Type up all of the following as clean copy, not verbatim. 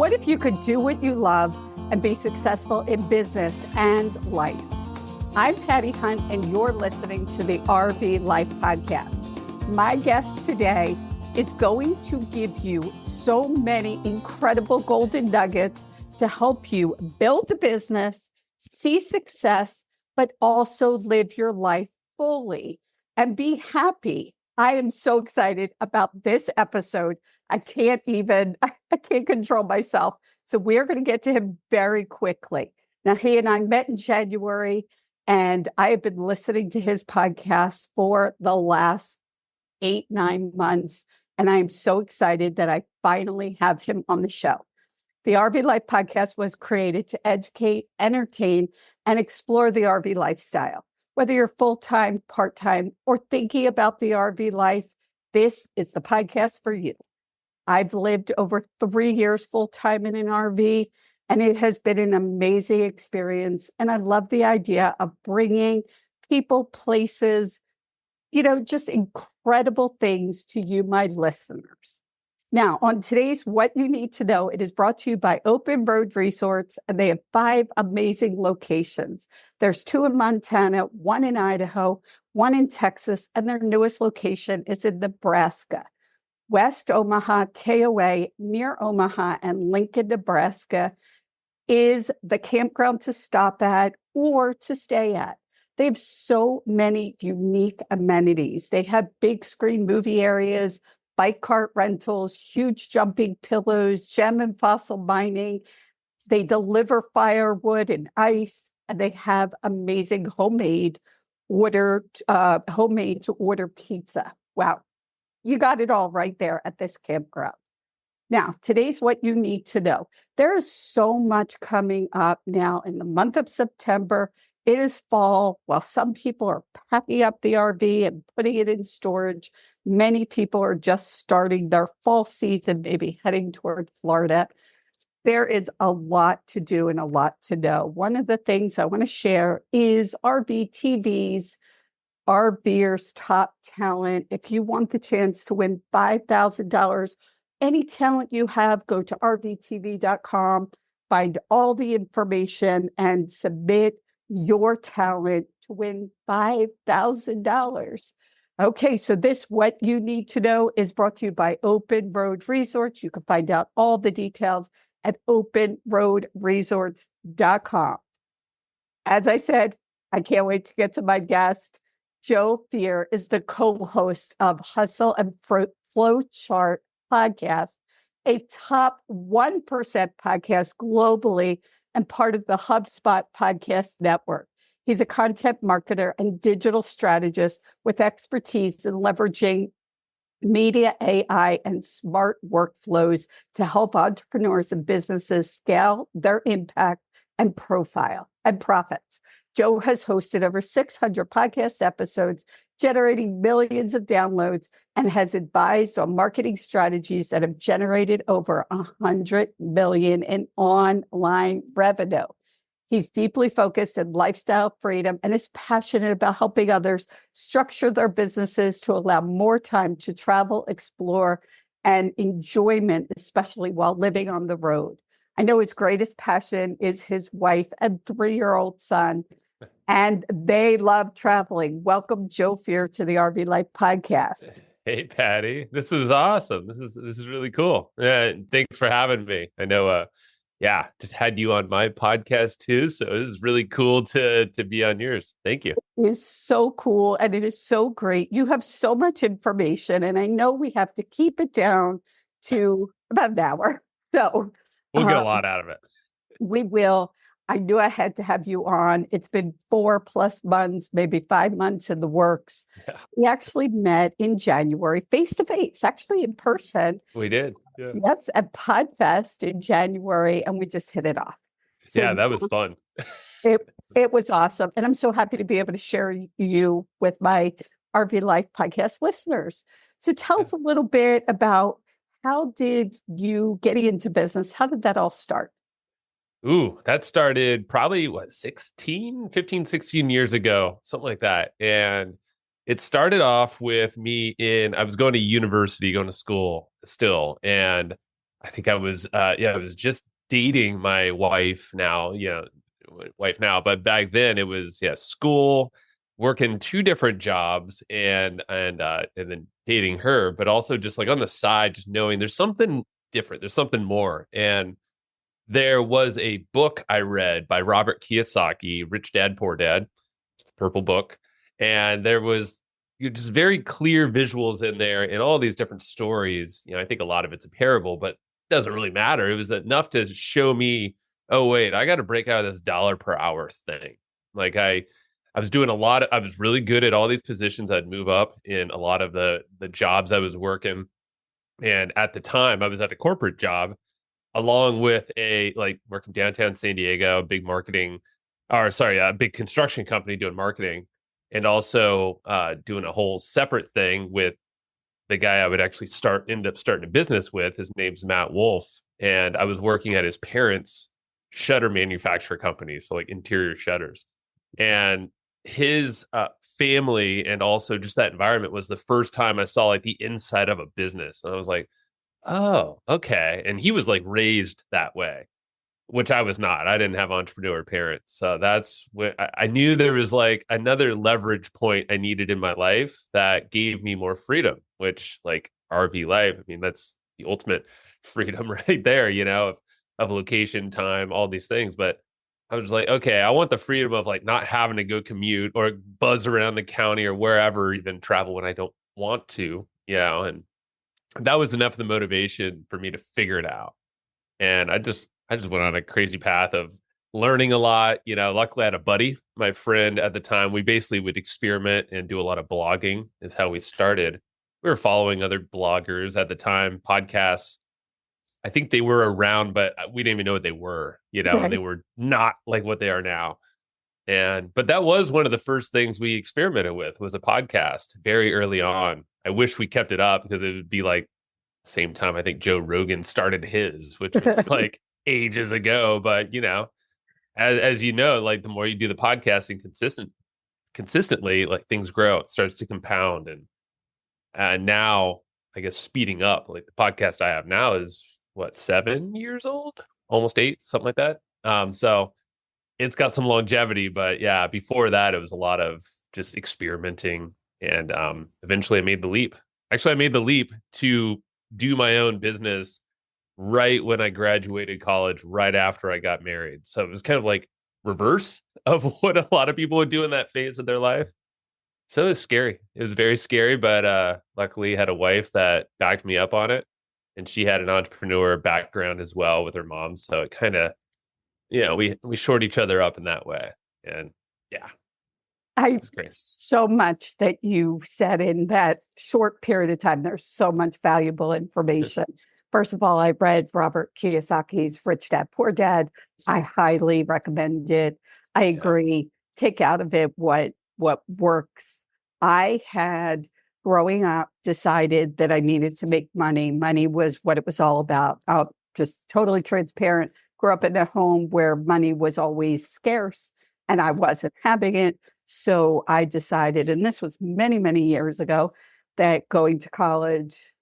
What if you could do what you love and be successful in business and life? I'm Patty Hunt, and you're listening to the RV Life Podcast. My guest today is going to give you so many incredible golden nuggets to help you build a business, see success, but also live your life fully and be happy. I am so excited about this episode. I can't control myself. So we're going to get to him very quickly. Now, he and I met in January, and I have been listening to his podcast for the last 8-9 months. And I'm so excited that I finally have him on the show. The RV Life Podcast was created to educate, entertain, and explore the RV lifestyle. Whether you're full-time, part-time, or thinking about the RV life, this is the podcast for you. I've lived over 3 years full-time in an RV, and it has been an amazing experience. And I love the idea of bringing people, places, just incredible things to you, my listeners. Now, on today's What You Need to Know, it is brought to you by Open Road Resorts, and they have 5 amazing locations. There's 2 in Montana, 1 in Idaho, 1 in Texas, and their newest location is in Nebraska. West Omaha, KOA, near Omaha, and Lincoln, Nebraska is the campground to stop at or to stay at. They have so many unique amenities. They have big screen movie areas, bike cart rentals, huge jumping pillows, gem and fossil mining. They deliver firewood and ice, and they have amazing homemade to order pizza. Wow. You got it all right there at this campground. Now, today's What You Need to Know. There is so much coming up now in the month of September. It is fall. While some people are packing up the RV and putting it in storage, many people are just starting their fall season, maybe heading toward Florida. There is a lot to do and a lot to know. One of the things I want to share is RV TV's RVers Top Talent. If you want the chance to win $5,000, any talent you have, go to rvtv.com, find all the information, and submit your talent to win $5,000. Okay, so this What You Need to Know is brought to you by Open Road Resorts. You can find out all the details at openroadresorts.com. As I said, I can't wait to get to my guest. Joe Fier is the co-host of Hustle and Flowchart podcast, a top 1% podcast globally and part of the HubSpot podcast network. He's a content marketer and digital strategist with expertise in leveraging media, AI, and smart workflows to help entrepreneurs and businesses scale their impact and profile and profits. Joe has hosted over 600 podcast episodes, generating millions of downloads, and has advised on marketing strategies that have generated over $100 million in online revenue. He's deeply focused in lifestyle freedom and is passionate about helping others structure their businesses to allow more time to travel, explore, and enjoyment, especially while living on the road. I know his greatest passion is his wife and 3-year-old son, and they love traveling. Welcome, Joe Fier, to the RV Life Podcast. Hey, Patty. This was awesome. This is really cool. Thanks for having me. I know, just had you on my podcast too, so it is really cool to be on yours. Thank you. It is so cool, and it is so great. You have so much information, and I know we have to keep it down to about an hour. So we'll get a lot out of it. We will. I knew I had to have you on. It's been 4+ months, maybe 5 months in the works. Yeah. We actually met in January, face-to-face, actually in person. We did. Yeah. Yes, at PodFest in January, and we just hit it off. So, yeah, that was fun. It was awesome. And I'm so happy to be able to share you with my RV Life podcast listeners. So tell us a little bit about, how did you get into business? How did that all start? Ooh, that started probably 15, 16 years ago, something like that. And it started off with me I was going to university, going to school still. And I think I was just dating my wife now, wife now, but back then it was, school, working two different jobs and then dating her, but also just like on the side, just knowing there's something different, there's something more. And there was a book I read by Robert Kiyosaki, Rich Dad, Poor Dad, it's the purple book. And there was just very clear visuals in there and all these different stories. I think a lot of it's a parable, but it doesn't really matter. It was enough to show me, oh, wait, I got to break out of this dollar per hour thing. Like I was doing I was really good at all these positions. I'd move up in a lot of the jobs I was working. And at the time I was at a corporate job along with a like working downtown San Diego, a big construction company doing marketing, and also doing a whole separate thing with the guy I would actually end up starting a business with. His name's Matt Wolf, and I was working at his parents' shutter manufacturer company, so like interior shutters, and his family and also just that environment was the first time I saw like the inside of a business, and I was like, oh, okay. And he was like raised that way, which I was not. I didn't have entrepreneur parents. So that's when I knew there was like another leverage point I needed in my life that gave me more freedom, which like RV life, I mean, that's the ultimate freedom right there, of location, time, all these things. But I was like, okay, I want the freedom of like not having to go commute or buzz around the county or wherever, even travel when I don't want to, and that was enough of the motivation for me to figure it out. And I just went on a crazy path of learning a lot. Luckily I had a buddy, my friend at the time. We basically would experiment and do a lot of blogging is how we started. We were following other bloggers at the time, podcasts. I think they were around, but we didn't even know what they were, and they Right. were not like what they are now. But that was one of the first things we experimented with was a podcast very early on. I wish we kept it up because it would be like same time I think Joe Rogan started his, which was like ages ago. But as you know, like the more you do the podcasting consistently, like things grow. It starts to compound, and now I guess speeding up. Like the podcast I have now is what 7 years old, almost 8, something like that. So it's got some longevity, but yeah, before that, it was a lot of just experimenting. And eventually I made the leap. Actually, I made the leap to do my own business right when I graduated college, right after I got married. So it was kind of like reverse of what a lot of people would do in that phase of their life. So it was scary. It was very scary, but luckily I had a wife that backed me up on it. And she had an entrepreneur background as well with her mom. So it kind of, we shored each other up in that way. And yeah, I it was great. so much that you said in that short period of time. There's so much valuable information. First of all, I read Robert Kiyosaki's Rich Dad, Poor Dad. I highly recommend it. I Yeah. agree. Take out of it what works. I had growing up decided that I needed to make money. Money was what it was all about. I'll just totally transparent. Grew up in a home where money was always scarce and I wasn't having it. So I decided, and this was many, many years ago, that going to college,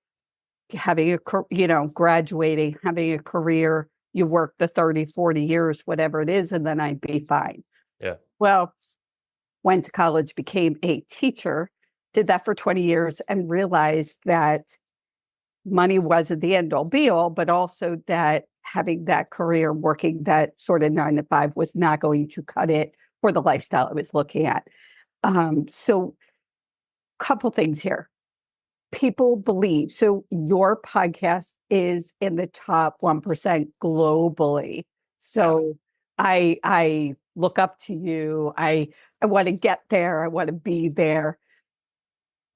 having graduating, having a career, you work the 30, 40 years, whatever it is, and then I'd be fine. Yeah. Well, went to college, became a teacher, did that for 20 years and realized that money wasn't the end all be all, but also that having that career, working that sort of 9 to 5 was not going to cut it for the lifestyle I was looking at. So couple things here. People believe, so your podcast is in the top 1% globally. So I look up to you. I want to get there. I want to be there.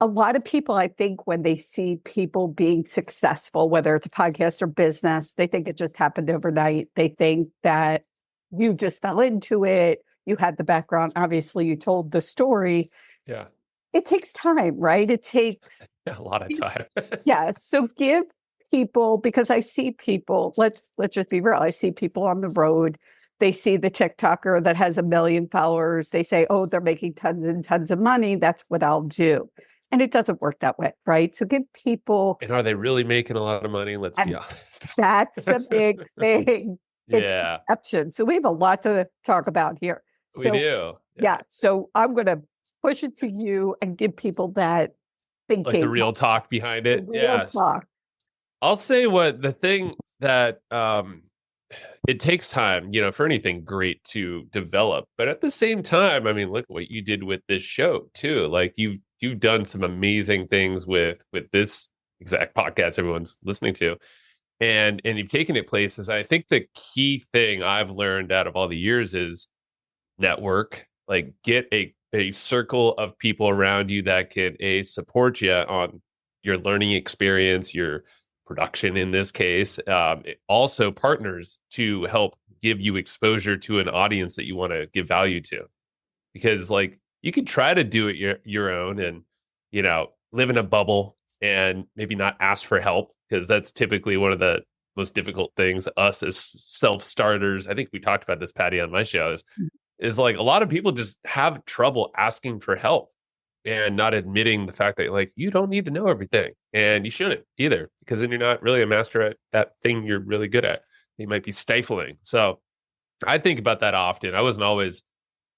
A lot of people, I think, when they see people being successful, whether it's a podcast or business, they think it just happened overnight. They think that you just fell into it. You had the background. Obviously, you told the story. Yeah. It takes time, right? It takes A lot of time. yeah. So give people, because I see people, let's just be real. I see people on the road they see the TikToker that has 1 million followers. They say, oh, they're making tons and tons of money. That's what I'll do. And it doesn't work that way, right? So give people, And are they really making a lot of money? Let's be and honest. that's the big thing. It's Yeah, perception. So we have a lot to talk about here. we So do. yeah, so I'm going to push it to you and give people that Like the thinking, real talk behind the it. real Yes. talk. I'll say what the thing that it takes time, for anything great to develop. But at the same time, I mean, look what you did with this show too. Like you've done some amazing things with this exact podcast everyone's listening to. And you've taken it places. I think the key thing I've learned out of all the years is network. Like get a circle of people around you that can support you on your learning experience, your production in this case. Also partners to help give you exposure to an audience that you want to give value to. Because like you could try to do it your own and live in a bubble and maybe not ask for help, because that's typically one of the most difficult things us as self-starters. I think we talked about this, Patty, on my show, is like a lot of people just have trouble asking for help and not admitting the fact that like you don't need to know everything, and you shouldn't either, because then you're not really a master at that thing you're really good at. You might be stifling. So I think about that often. I wasn't always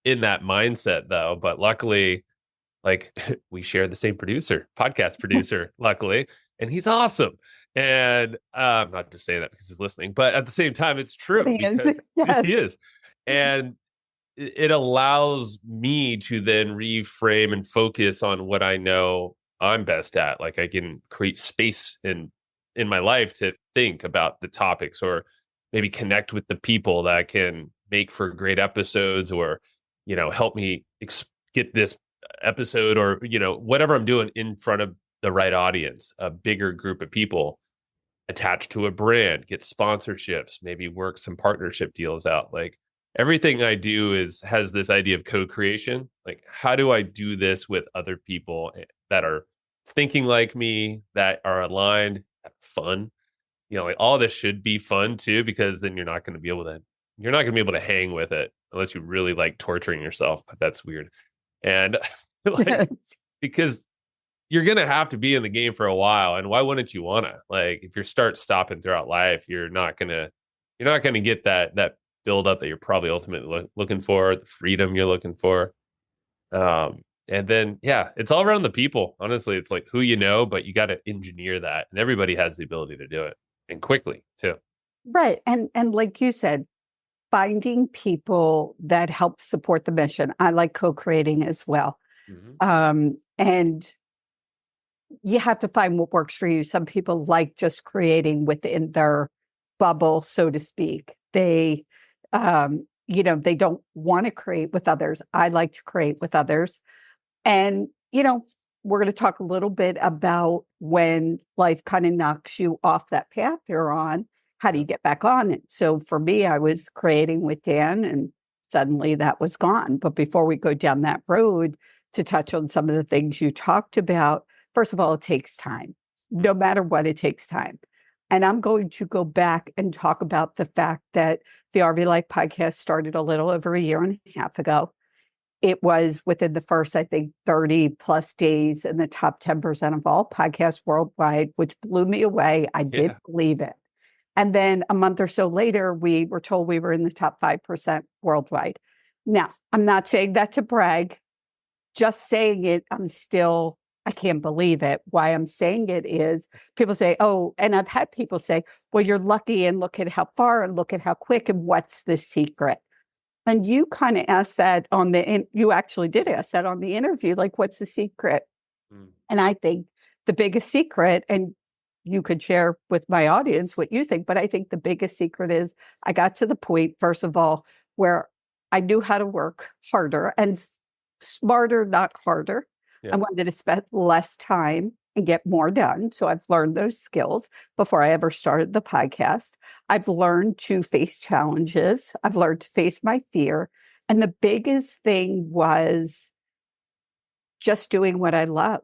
in that mindset though, but luckily, like we share the same podcast producer, luckily, and he's awesome. And I'm not just saying that because he's listening, but at the same time, it's true It is. because Yes. he is. And it allows me to then reframe and focus on what I know I'm best at. Like I can create space in my life to think about the topics, or maybe connect with the people that can make for great episodes, or help me get this episode, or whatever I'm doing in front of the right audience, a bigger group of people, attached to a brand, get sponsorships, maybe work some partnership deals out. Like everything I do has this idea of co-creation. Like how do I do this with other people that are thinking like me, that are aligned, that are fun? Like all this should be fun too, because then you're not going to be able to hang with it unless you really like torturing yourself. But that's weird. And like, because you're going to have to be in the game for a while. And why wouldn't you want to? Like, if you start stopping throughout life, you're not going to get that build up that you're probably ultimately looking for, the freedom you're looking for. And then, yeah, it's all around the people. Honestly, it's like who you know, but you got to engineer that. And everybody has the ability to do it, and quickly too. Right. And like you said, finding people that help support the mission. I like co-creating as well. And you have to find what works for you. Some people like just creating within their bubble, so to speak. They, they don't want to create with others. I like to create with others. And, we're going to talk a little bit about when life kind of knocks you off that path you're on. How do you get back on it? So for me, I was creating with Dan, and suddenly that was gone. But before we go down that road, to touch on some of the things you talked about, first of all, it takes time. No matter what, it takes time. And I'm going to go back and talk about the fact that the RV Life podcast started a little over 1.5 years ago. It was within the first, I think, 30 plus days in the top 10% of all podcasts worldwide, which blew me away. I didn't believe it. And then a month or so later, we were told we were in the top 5% worldwide. Now, I'm not saying that to brag. Just saying it, I can't believe it. Why I'm saying it is people say, oh, and I've had people say, well, you're lucky, and look at how far, and look at how quick, and what's the secret? And you kind of asked that you actually did ask that on the interview, like, what's the secret? And I think the biggest secret, and you could share with my audience what you think, but I think the biggest secret is I got to the point, first of all, where I knew how to work harder and smarter, not harder. I wanted to spend less time and get more done. So I've learned those skills before I ever started the podcast. I've learned to face challenges. I've learned to face my fear. And the biggest thing was just doing what I love.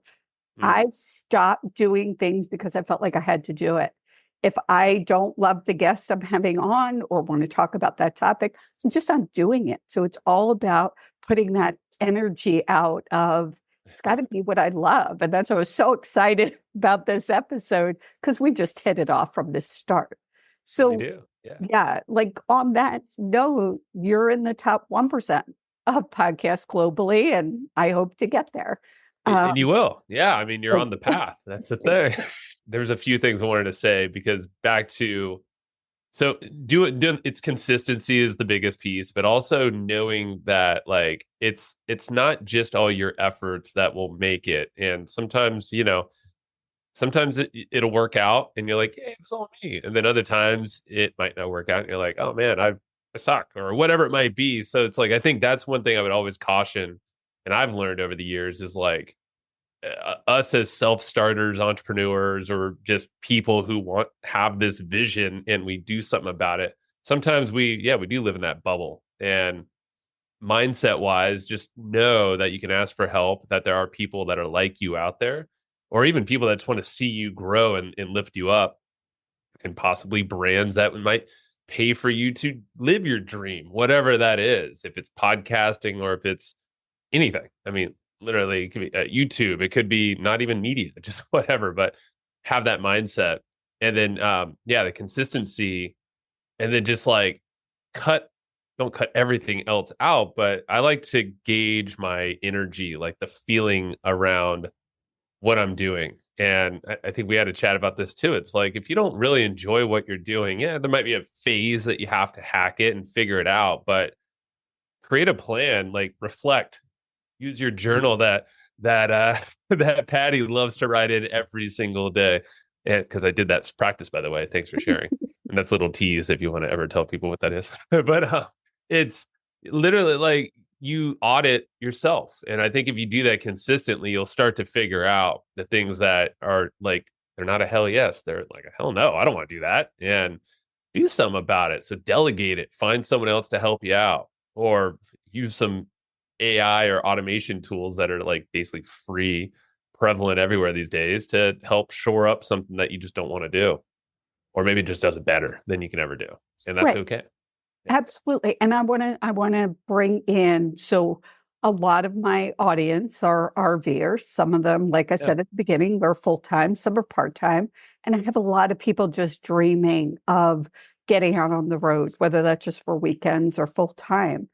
I stopped doing things because I felt like I had to do it. if I don't love the guests I'm having on or want to talk about that topic, I'm just not doing it. So it's all about putting that energy out of, it's got to be what I love. And that's why I was so excited about this episode, because we just hit it off from the start. We So do. Yeah. yeah, like on that note, you're in the top 1% of podcasts globally, and I hope to get there. And you will. Yeah. I mean, you're on the path. That's the thing. There's a few things I wanted to say because back to, so it's consistency is the biggest piece, but also knowing that like it's not just all your efforts that will make it. And sometimes, sometimes it'll work out and you're like, hey, it was all me. And then other times it might not work out and you're like, oh man, I suck or whatever it might be. So it's like, I think that's one thing I would always caution. And I've learned over the years is like us as self-starters, entrepreneurs, or just people who have this vision and we do something about it. Sometimes we do live in that bubble. And mindset wise, just know that you can ask for help, that there are people that are like you out there, or even people that just want to see you grow and lift you up, and possibly brands that might pay for you to live your dream, whatever that is, if it's podcasting or if it's anything. I mean, literally, it could be YouTube, it could be not even media, just whatever, but have that mindset. And then, the consistency, and then just like don't cut everything else out, but I like to gauge my energy, like the feeling around what I'm doing. And I think we had a chat about this too. It's like, if you don't really enjoy what you're doing, yeah, there might be a phase that you have to hack it and figure it out, but create a plan, like reflect, use your journal that Patty loves to write in every single day. And because I did that practice, by the way, thanks for sharing. And that's a little tease if you want to ever tell people what that is. But it's literally like you audit yourself. And I think if you do that consistently, you'll start to figure out the things that are like, they're not a hell yes. They're like a hell no, I don't want to do that. And do something about it. So delegate it, find someone else to help you out, or use some AI or automation tools that are like basically free, prevalent everywhere these days to help shore up something that you just don't want to do, or maybe it just does it better than you can ever do. And that's Right. okay. Absolutely. And I want to bring in, so a lot of my audience are RVers. Some of them, like I said at the beginning, they're full-time, some are part-time. And I have a lot of people just dreaming of getting out on the road, whether that's just for weekends or full-time.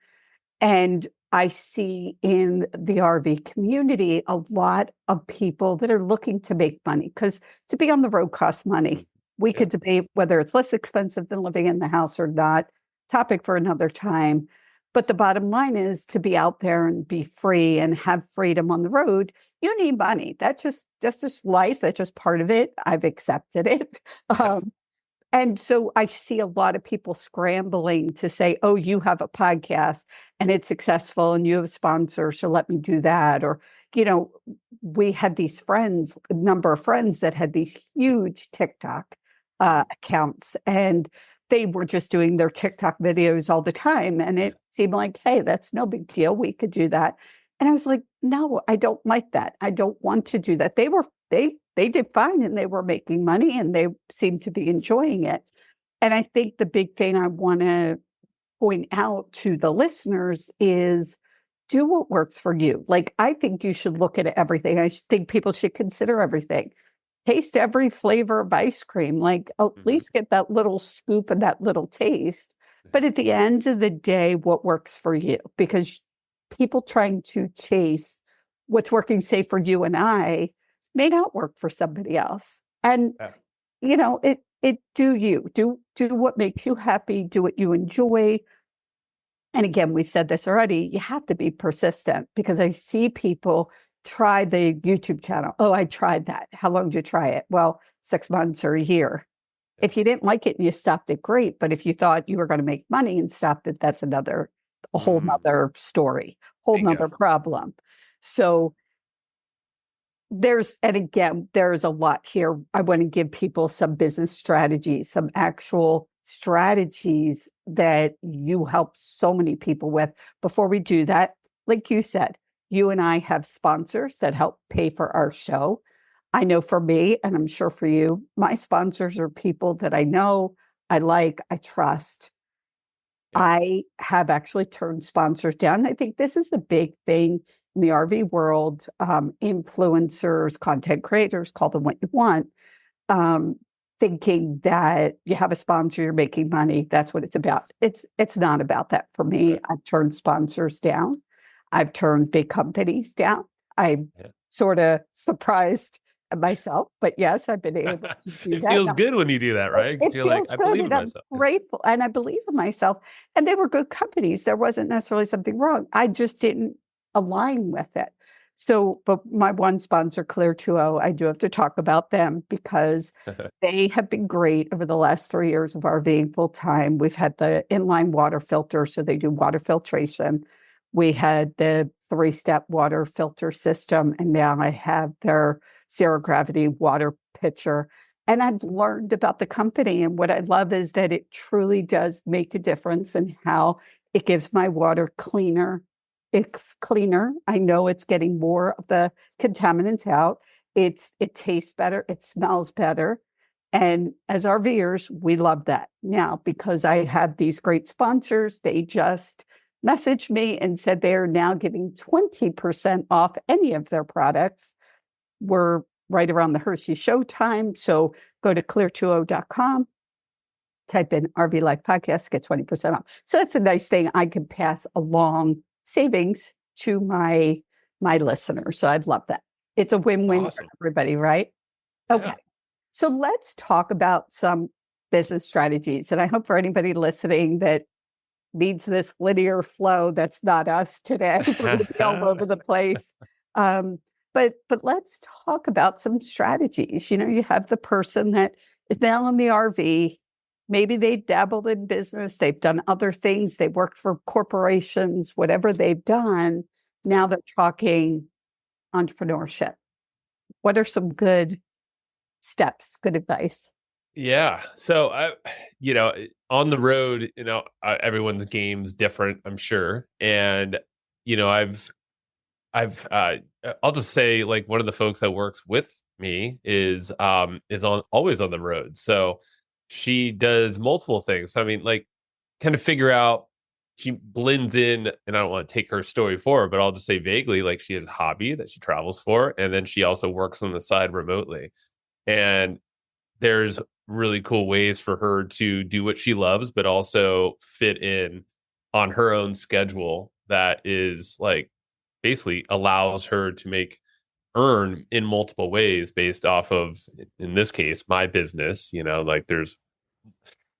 And I see in the RV community a lot of people that are looking to make money, because to be on the road costs money. We could debate whether it's less expensive than living in the house or not. Topic for another time. But the bottom line is, to be out there and be free and have freedom on the road, you need money. That's just life. That's just part of it. I've accepted it. And so I see a lot of people scrambling to say, oh, you have a podcast and it's successful and you have a sponsor, so let me do that. Or, we had these friends, a number of friends that had these huge TikTok accounts, and they were just doing their TikTok videos all the time. And it seemed like, hey, that's no big deal. We could do that. And I was like, no, I don't like that. I don't want to do that. They did fine and they were making money and they seemed to be enjoying it. And I think the big thing I want to point out to the listeners is, do what works for you. Like, I think you should look at everything. I think people should consider everything. Taste every flavor of ice cream, like at least get that little scoop and that little taste. But at the end of the day, what works for you? Because people trying to chase what's working, say, for you and I, may not work for somebody else. And, it do you. Do what makes you happy, do what you enjoy. And again, we've said this already, you have to be persistent, because I see people try the YouTube channel. Oh, I tried that. How long did you try it? Well, 6 months or a year. If you didn't like it and you stopped it, great. But if you thought you were going to make money and stopped it, that's a whole nother story, whole nother problem. So there's a lot here. I want to give people some business strategies, some actual strategies that you help so many people with. Before we do that, like you said, you and I have sponsors that help pay for our show. I know for me, and I'm sure for you, my sponsors are people that I know, I like, I trust. Yeah. I have actually turned sponsors down. I think this is a big thing in the RV world. Influencers, content creators, call them what you want, um, thinking that you have a sponsor, you're making money. That's what it's about. It's not about that for me. Right. I've turned sponsors down. I've turned big companies down. I'm Yeah. sort of surprised at myself, but yes, I've been able to do It that. feels good when you do that, right? Because It you're like, feels I good, believe in and I'm myself. grateful, and I believe in myself. And they were good companies. There wasn't necessarily something wrong. I just didn't align with it. So, but my one sponsor, Clear 2O, I do have to talk about them because they have been great over the last 3 years of RVing full time. We've had the inline water filter, so they do water filtration. We had the 3-step water filter system, and now I have their zero gravity water pitcher. And I've learned about the company. And what I love is that it truly does make a difference in how it gives my water cleaner. It's cleaner. I know it's getting more of the contaminants out. It tastes better. It smells better. And as RVers, we love that. Now, because I have these great sponsors, they just messaged me and said they are now giving 20% off any of their products. We're right around the Hershey Showtime. So go to clear20.com, type in RV Life Podcast, get 20% off. So that's a nice thing. I can pass along savings to my listeners. So I'd love that. It's a win-win for Awesome. everybody, right? Okay. Yeah. So let's talk about some business strategies. And I hope for anybody listening that needs this linear flow, that's not us today. We're going to be all over the place. Um, but let's talk about some strategies. You know, you have the person that is now in the RV. Maybe they dabbled in business. They've done other things. They worked for corporations, whatever they've done. Now they're talking entrepreneurship. What are some good steps, good advice? Yeah. So on the road, everyone's game's different, I'm sure. And, I'll just say like one of the folks that works with me is always on the road. So she does multiple things. So, I mean, like kind of figure out she blends in, and I don't want to take her story forward, but I'll just say vaguely, like she has a hobby that she travels for, and then she also works on the side remotely. And there's really cool ways for her to do what she loves, but also fit in on her own schedule that is like basically allows her to earn in multiple ways based off of, in this case, my business. Like there's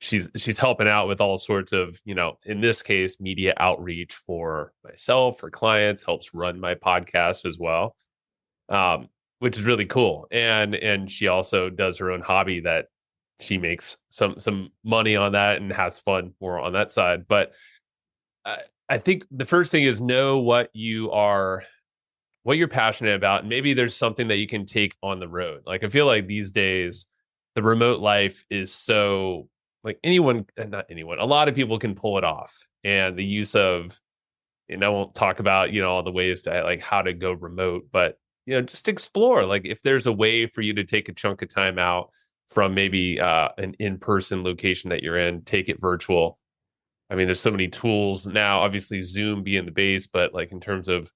she's helping out with all sorts of, in this case, media outreach for myself, for clients, helps run my podcast as well, which is really cool. And she also does her own hobby that she makes some money on that and has fun more on that side. But I, I think the first thing is know what you're passionate about. And maybe there's something that you can take on the road. Like I feel like these days, the remote life is so like not anyone, a lot of people can pull it off. And the use of, and I won't talk about, all the ways to like how to go remote, but just explore. Like if there's a way for you to take a chunk of time out from maybe an in-person location that you're in, take it virtual. I mean, there's so many tools now, obviously Zoom being the base, but like in terms of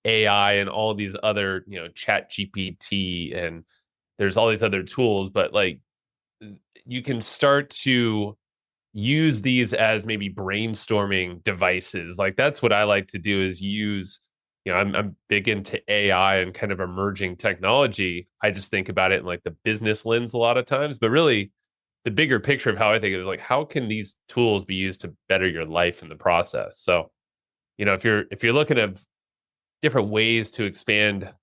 AI and all these other, chat GPT, and there's all these other tools, but like you can start to use these as maybe brainstorming devices. Like that's what I like to do is use, I'm big into AI and kind of emerging technology. I just think about it in like the business lens a lot of times, but really the bigger picture of how I think of it is like, how can these tools be used to better your life in the process? So, if you're looking at different ways to expand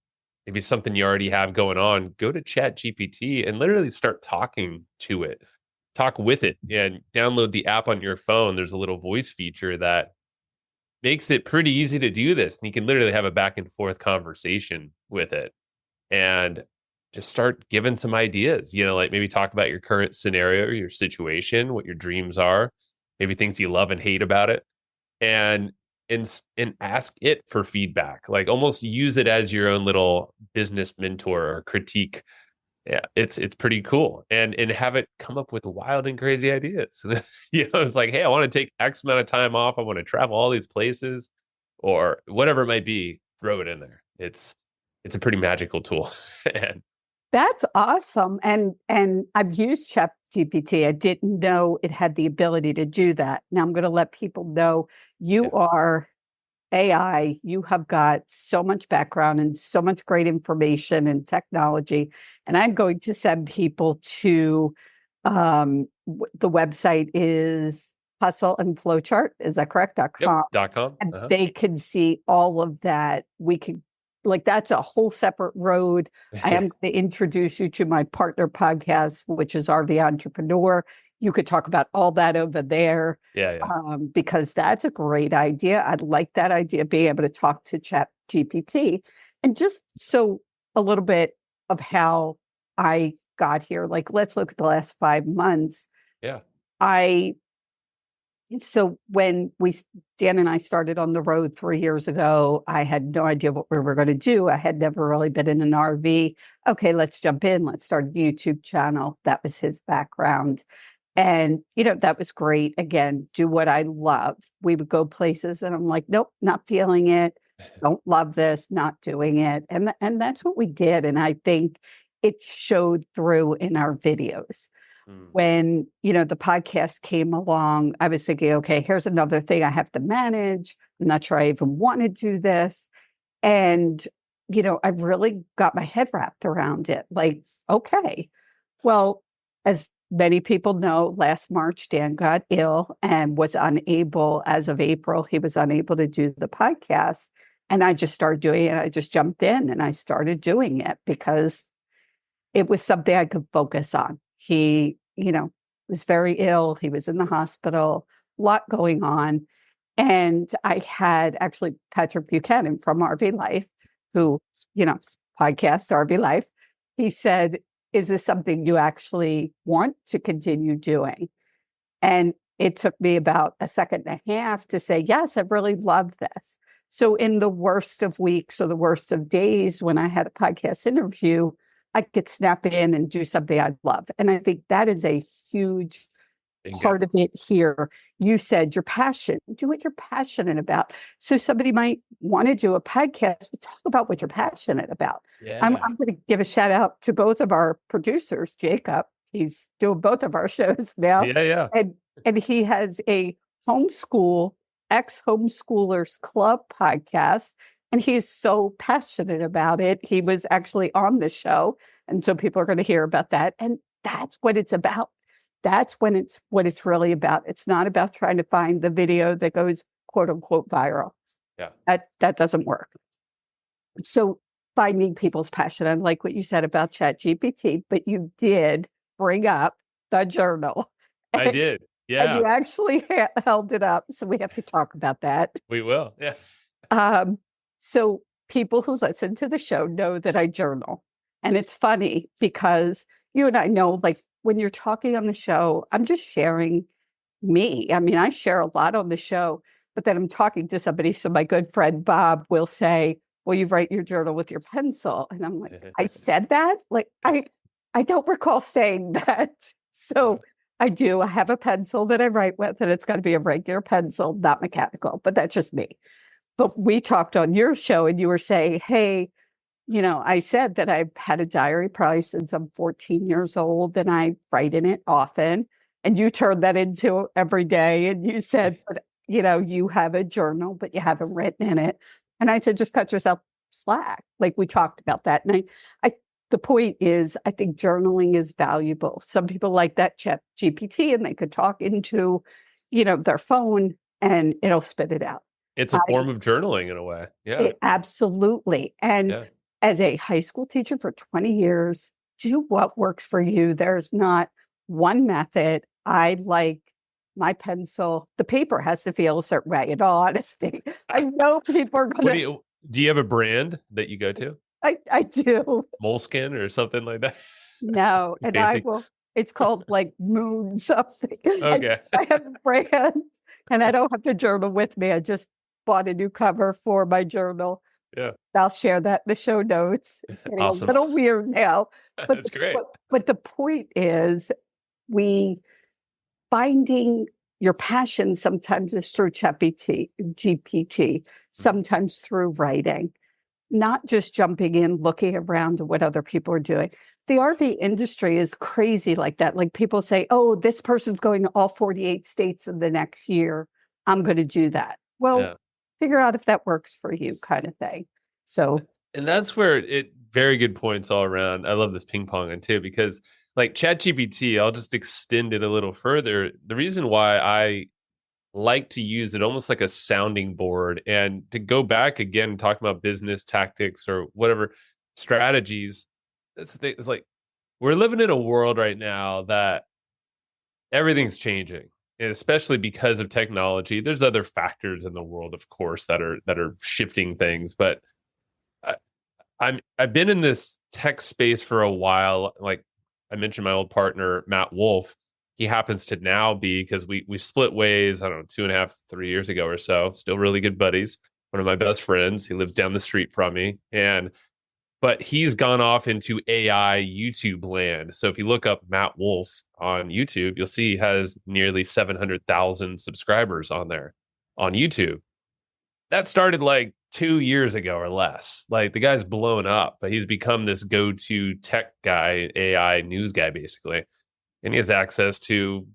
maybe something you already have going on, go to Chat GPT and literally start talking to it, talk with it, and download the app on your phone. There's a little voice feature that makes it pretty easy to do this. And you can literally have a back and forth conversation with it and just start giving some ideas, like maybe talk about your current scenario, your situation, what your dreams are, maybe things you love and hate about it. And and ask it for feedback. Like almost use it as your own little business mentor or critique. Yeah, it's pretty cool. And have it come up with wild and crazy ideas. It's like, hey, I want to take X amount of time off. I want to travel all these places or whatever it might be, throw it in there. It's a pretty magical tool. And That's awesome. And I've used ChatGPT. I didn't know it had the ability to do that. Now I'm going to let people know you yeah. are AI. You have got so much background and so much great information and technology. And I'm going to send people to the website is Hustle and Flowchart. Is that correct? Yep. .com. .com. And Uh-huh. they can see all of that. We can, like, that's a whole separate road. I am going to introduce you to my partner podcast, which is RV Entrepreneur. You could talk about all that over there. Yeah, yeah. Because that's a great idea. I'd like that idea, being able to talk to Chat GPT. And just so a little bit of how I got here, like, let's look at the last 5 months. Yeah. So when Dan and I started on the road 3 years ago, I had no idea what we were going to do. I had never really been in an RV. Okay, let's jump in. Let's start a YouTube channel. That was his background. And, that was great. Again, do what I love. We would go places and I'm like, nope, not feeling it. Don't love this, not doing it. And that's what we did. And I think it showed through in our videos. When, the podcast came along, I was thinking, okay, here's another thing I have to manage. I'm not sure I even want to do this. And, I've really got my head wrapped around it. Like, okay, well, as many people know, last March, Dan got ill and was unable, as of April, he was unable to do the podcast. And I just started doing it. I just jumped in and I started doing it because it was something I could focus on. He, was very ill. He was in the hospital, a lot going on. And I had actually Patrick Buchanan from RV Life, who, podcasts RV Life. He said, is this something you actually want to continue doing? And it took me about a second and a half to say, yes, I really love this. So in the worst of weeks or the worst of days, when I had a podcast interview, I could snap in and do something I love. And I think that is a huge part of it here. You said your passion, do what you're passionate about. So somebody might want to do a podcast, but talk about what you're passionate about. Yeah. I'm going to give a shout out to both of our producers, Jacob. He's doing both of our shows now. Yeah. And he has a ex-homeschoolers club podcast. And he's so passionate about it. He was actually on the show. And so people are going to hear about that. And that's what it's about. That's what it's really about. It's not about trying to find the video that goes quote unquote viral. Yeah. That doesn't work. So finding people's passion, I like what you said about ChatGPT, but you did bring up the journal. I did. Yeah. And you actually held it up. So we have to talk about that. We will. Yeah. So people who listen to the show know that I journal. And it's funny because you and I know, like, when you're talking on the show, I'm just sharing me. I mean, I share a lot on the show, but then I'm talking to somebody. So my good friend Bob will say, well, you write your journal with your pencil. And I'm like, I said that? Like, I don't recall saying that. So I do. I have a pencil that I write with, and it's got to be a regular pencil, not mechanical, but that's just me. But we talked on your show and you were saying, hey, I said that I've had a diary probably since I'm 14 years old and I write in it often. And you turned that into every day. And you said, but, you have a journal, but you haven't written in it. And I said, just cut yourself slack. Like, we talked about that. And the point is, I think journaling is valuable. Some people like that Chat GPT and they could talk into, their phone and it'll spit it out. It's a form of journaling in a way. Yeah. Absolutely. And as a high school teacher for 20 years, do what works for you. There's not one method. I like my pencil. The paper has to feel a certain way. In all honesty, I know people are going to. Do you have a brand that you go to? I do. Moleskin or something like that? No. And I will. It's called like Moon something. Okay. I have a brand and I don't have to journal with me. I just bought a new cover for my journal. Yeah. I'll share that in the show notes. It's getting Awesome. a little weird now. That's great. But the point is, we finding your passion sometimes is through GPT, sometimes through writing, not just jumping in, looking around at what other people are doing. The RV industry is crazy like that. Like people say, oh, this person's going to all 48 states in the next year. I'm going to do that. Well, figure out if that works for you, kind of thing. So, and that's where very good points all around. I love this ping pong too, because like ChatGPT, I'll just extend it a little further. The reason why I like to use it almost like a sounding board, and to go back again, talking about business tactics or whatever strategies, that's the thing. It's like, we're living in a world right now that everything's changing, and especially because of technology. There's other factors in the world, of course, that are shifting things, but I've been in this tech space for a while. Like I mentioned, my old partner Matt Wolf, he happens to now be, because we split ways, I don't know, 2.5, 3 years ago or so. Still really good buddies. One of my best friends. He lives down the street from me, but he's gone off into AI YouTube land. So if you look up Matt Wolf on YouTube, you'll see he has nearly 700,000 subscribers on there on YouTube. That started like 2 years ago or less. Like the guy's blown up, but he's become this go-to tech guy, AI news guy, basically. And he has access to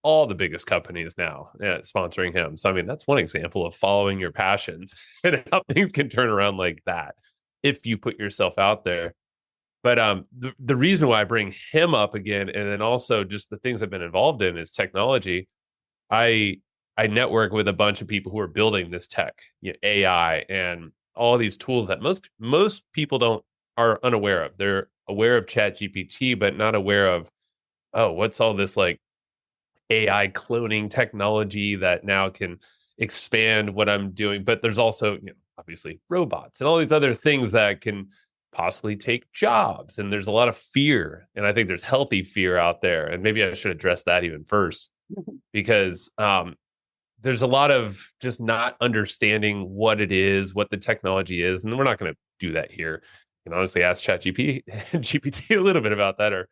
all the biggest companies now sponsoring him. So, I mean, that's one example of following your passions and how things can turn around like that if you put yourself out there. But the reason why I bring him up again, and then also just the things I've been involved in, is technology. I I network with a bunch of people who are building this tech, AI, and all these tools that most people are unaware of. They're aware of ChatGPT, but not aware of, oh, what's all this like AI cloning technology that now can expand what I'm doing. But there's also, obviously robots and all these other things that can possibly take jobs. And there's a lot of fear. And I think there's healthy fear out there. And maybe I should address that even first, because there's a lot of just not understanding what it is, what the technology is. And we're not going to do that here. You can honestly ask GPT a little bit about that, or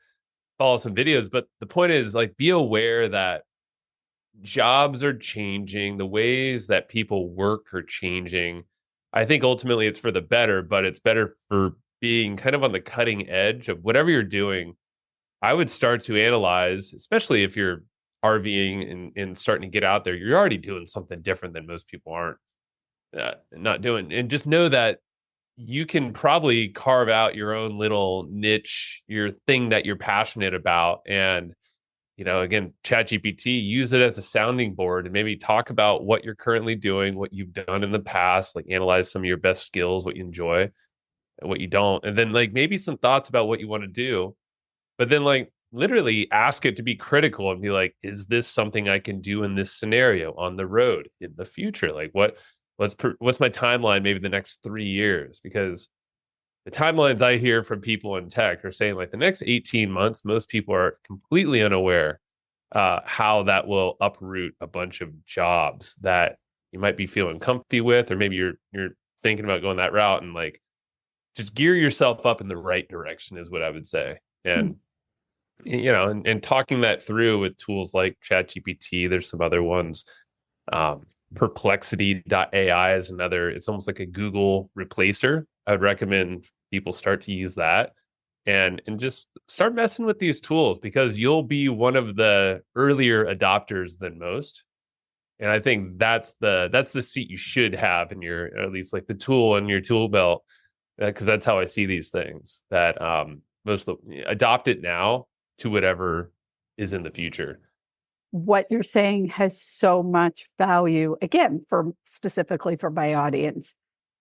follow some videos. But the point is, like, be aware that jobs are changing, the ways that people work are changing. I think ultimately it's for the better, but it's better for being kind of on the cutting edge of whatever you're doing. I would start to analyze, especially if you're RVing and starting to get out there, you're already doing something different than most people aren't not doing. And just know that you can probably carve out your own little niche, your thing that you're passionate about. And, again, ChatGPT, use it as a sounding board and maybe talk about what you're currently doing, what you've done in the past, like analyze some of your best skills, what you enjoy and what you don't. And then like maybe some thoughts about what you want to do, but then like literally ask it to be critical and be like, is this something I can do in this scenario on the road in the future? Like what's my timeline, maybe the next 3 years? Because the timelines I hear from people in tech are saying like the next 18 months, most people are completely unaware how that will uproot a bunch of jobs that you might be feeling comfy with, or maybe you're thinking about going that route. And like, just gear yourself up in the right direction is what I would say. And and talking that through with tools like ChatGPT, there's some other ones. Perplexity.ai is another. It's almost like a Google replacer. I would recommend people start to use that and just start messing with these tools, because you'll be one of the earlier adopters than most. And I think that's the seat you should have in your, or at least like the tool in your tool belt, because that's how I see these things, that adopt it now to whatever is in the future. What you're saying has so much value, again, specifically for my audience.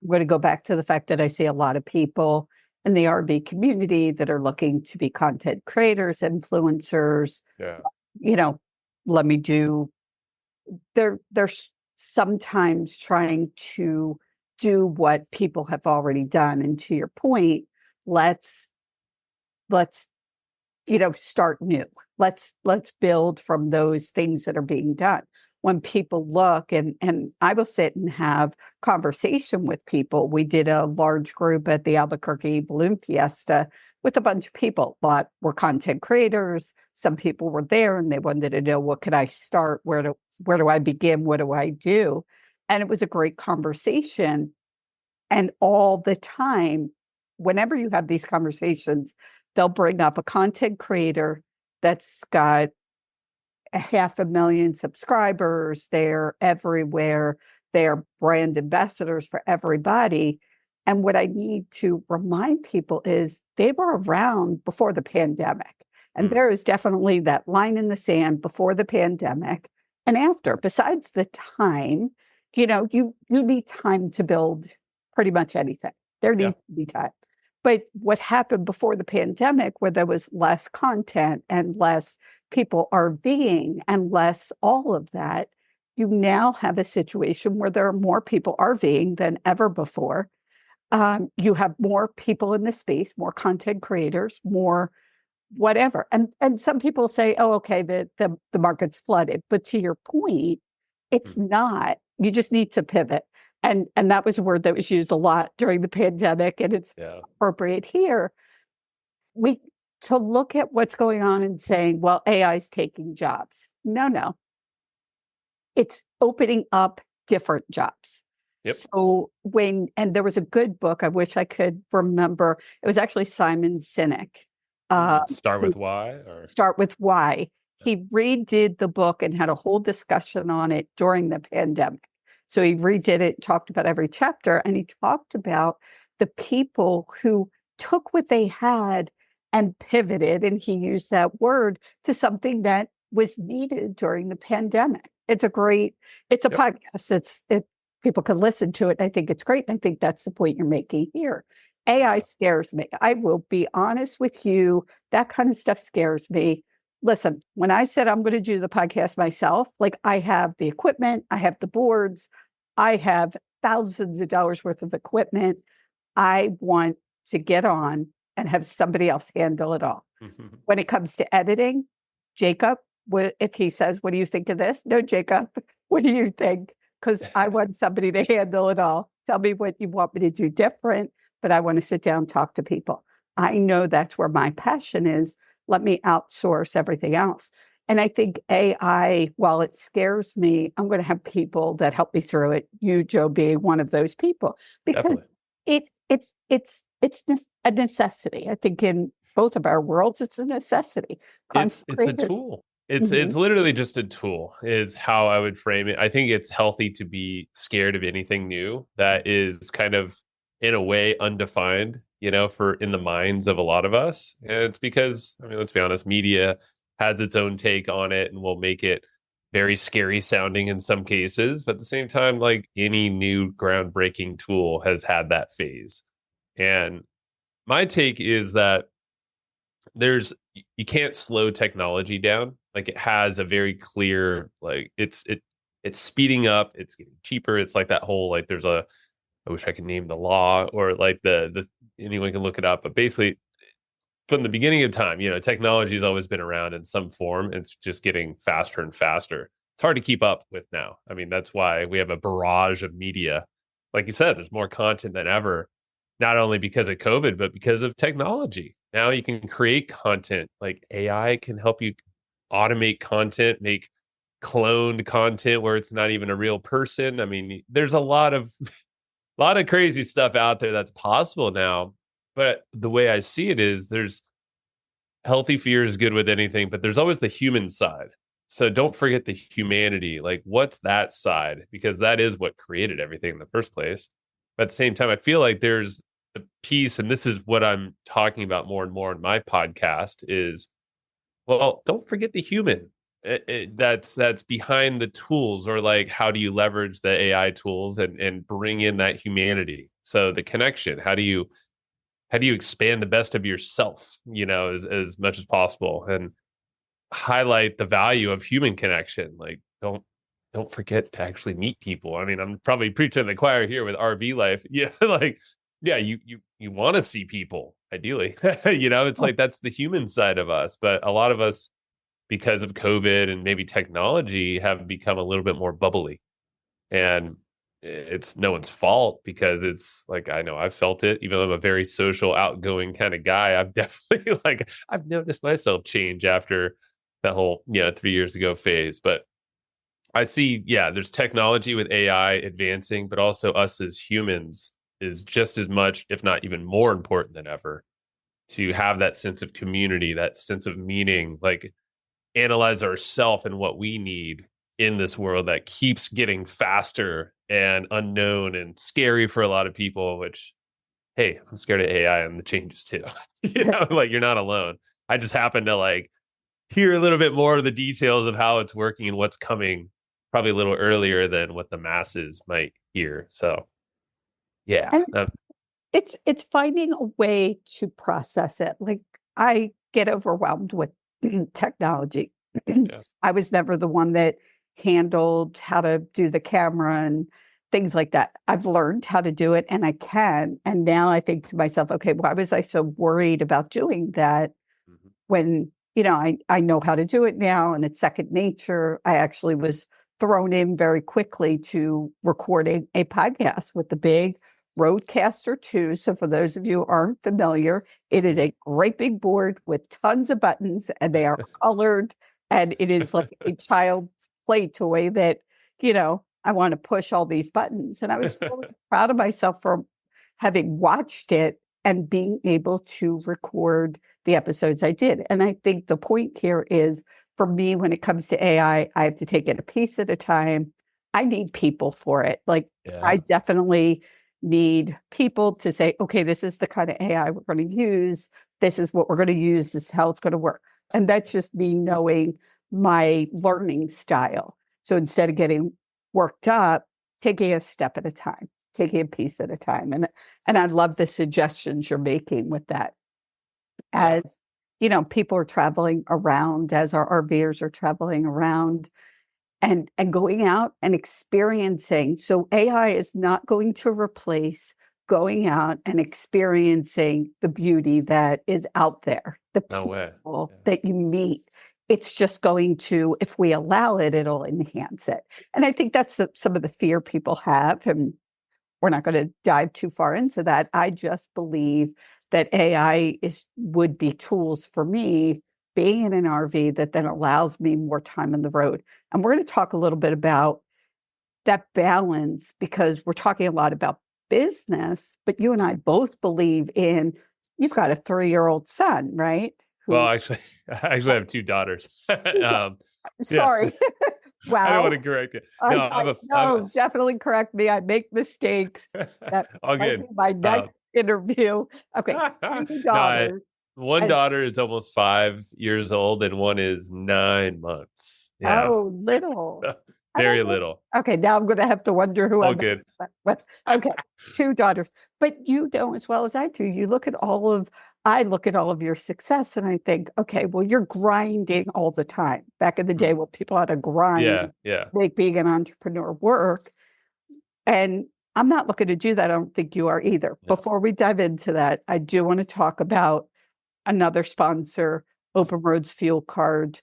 I'm going to go back to the fact that I see a lot of people in the RV community that are looking to be content creators, influencers. Yeah. Let me do. They're sometimes trying to do what people have already done. And to your point, let's start new. Let's build from those things that are being done. when people look, and I will sit and have conversation with people. We did a large group at the Albuquerque Balloon Fiesta with a bunch of people, but were content creators. Some people were there and they wanted to know, what could I start? Where do I begin? What do I do? And it was a great conversation. And all the time, whenever you have these conversations, they'll bring up a content creator that's got 500,000 subscribers. They're everywhere. They're brand ambassadors for everybody. And what I need to remind people is they were around before the pandemic. And there is definitely that line in the sand before the pandemic and after. Besides the time, you need time to build pretty much anything. There needs to be time. But what happened before the pandemic, where there was less content and less people RVing and less all of that, you now have a situation where there are more people RVing than ever before. You have more people in the space, more content creators, more whatever. And some people say, oh, okay, the market's flooded. But to your point, it's not. You just need to pivot. And that was a word that was used a lot during the pandemic, and it's appropriate here. To look at what's going on and saying, well, AI is taking jobs. No. It's opening up different jobs. Yep. So and there was a good book, I wish I could remember. It was actually Simon Sinek. Start with Why? Start with Why. He redid the book and had a whole discussion on it during the pandemic. So he redid it, talked about every chapter, and he talked about the people who took what they had and pivoted, and he used that word, to something that was needed during the pandemic. It's a podcast. People can listen to it. I think it's great. And I think that's the point you're making here. AI scares me. I will be honest with you. That kind of stuff scares me. Listen, when I said I'm going to do the podcast myself, like, I have the equipment, I have the boards, I have thousands of dollars worth of equipment. I want to get on and have somebody else handle it all. When it comes to editing, Jacob, if he says, what do you think of this? No, Jacob, what do you think? Because I want somebody to handle it all. Tell me what you want me to do different, but I want to sit down and talk to people. I know that's where my passion is. Let me outsource everything else. And I think AI, while it scares me, I'm going to have people that help me through it. You, Joe, being one of those people, because it's a necessity. I think in both of our worlds, it's a necessity. It's a tool. It's literally just a tool, is how I would frame it. I think it's healthy to be scared of anything new that is kind of, in a way, undefined, for in the minds of a lot of us. And it's because, let's be honest, media has its own take on it and will make it very scary sounding in some cases. But at the same time, like any new groundbreaking tool has had that phase. And my take is that you can't slow technology down. Like, it has a very clear, like, it's speeding up, it's getting cheaper. It's like that whole, like, I wish I could name the law, or like the anyone can look it up, but basically from the beginning of time, technology has always been around in some form. It's just getting faster and faster. It's hard to keep up with now. That's why we have a barrage of media. Like you said, there's more content than ever, not only because of COVID, but because of technology. Now you can create content. Like, AI can help you automate content, make cloned content where it's not even a real person. There's a lot of crazy stuff out there that's possible now. But the way I see it is, there's healthy fear is good with anything, but there's always the human side. So don't forget the humanity. Like, what's that side? Because that is what created everything in the first place. But at the same time, I feel like there's a piece, and this is what I'm talking about more and more in my podcast, is, well, don't forget the human. That's behind the tools, or like, how do you leverage the AI tools and bring in that humanity? So the connection, how do you expand the best of yourself, as much as possible, and highlight the value of human connection? Like, don't forget to actually meet people. I'm probably preaching to the choir here with RV life. You want to see people, ideally. It's like, that's the human side of us. But a lot of us, because of COVID and maybe technology have become a little bit more bubbly. And it's no one's fault because it's like, I know I've felt it, even though I'm a very social, outgoing kind of guy. I've definitely like, I've noticed myself change after that whole, 3 years ago phase. But I see, yeah, there's technology with AI advancing, but also us as humans is just as much, if not even more important than ever to have that sense of community, that sense of meaning, like analyze ourself and what we need in this world that keeps getting faster and unknown and scary for a lot of people, which, hey, I'm scared of AI and the changes too. Like you're not alone. I just happen to like hear a little bit more of the details of how it's working and what's coming probably a little earlier than what the masses might hear. So yeah. And it's finding a way to process it. Like I get overwhelmed with technology. Yeah. I was never the one that handled how to do the camera and things like that. I've learned how to do it and I can. And now I think to myself, okay, why was I so worried about doing that Mhm. when, I know how to do it now and it's second nature. I actually was thrown in very quickly to recording a podcast with the big Roadcaster 2. So for those of you who aren't familiar, it is a great big board with tons of buttons and they are colored and it is like a child's play toy that, I want to push all these buttons. And I was really proud of myself for having watched it and being able to record the episodes I did. And I think the point here is for me, when it comes to AI, I have to take it a piece at a time. I need people for it. Like I Yeah. definitely need people to say, okay, this is the kind of AI we're going to use. This is what we're going to use. This is how it's going to work. And that's just me knowing my learning style. So instead of getting worked up, taking a step at a time, taking a piece at a time. And I love the suggestions you're making with that. Yeah. As people are traveling around, as our RVers are traveling around, and going out and experiencing. So AI is not going to replace going out and experiencing the beauty that is out there, the No way. people Yeah. that you meet. It's just going to, if we allow it, it'll enhance it. And I think that's some of the fear people have. And we're not going to dive too far into that. I just believe that AI would be tools for me being in an RV that then allows me more time on the road. And we're going to talk a little bit about that balance because we're talking a lot about business, but you and I both believe in, you've got a 3-year-old son, right? Well, Who, actually, I actually have two daughters. Yeah, sorry. I don't want Wow. to correct it. No, No, definitely correct me. I make mistakes. That all might be good. my next interview. Okay, two No, daughters. one And, daughter is almost 5 years old, and one is 9 months. Yeah, oh, little. I don't very know. little. Okay, now I'm going to have to wonder who All I'm. good. Okay, two daughters. But you know as well as I do, I look at all of your success and I think, okay, well, you're grinding all the time. Back in the day Mhm. when people had to grind Yeah, to yeah. make being an entrepreneur work. And I'm not looking to do that. I don't think you are either. No. Before we dive into that, I do want to talk about another sponsor, Open Roads Fuel Card.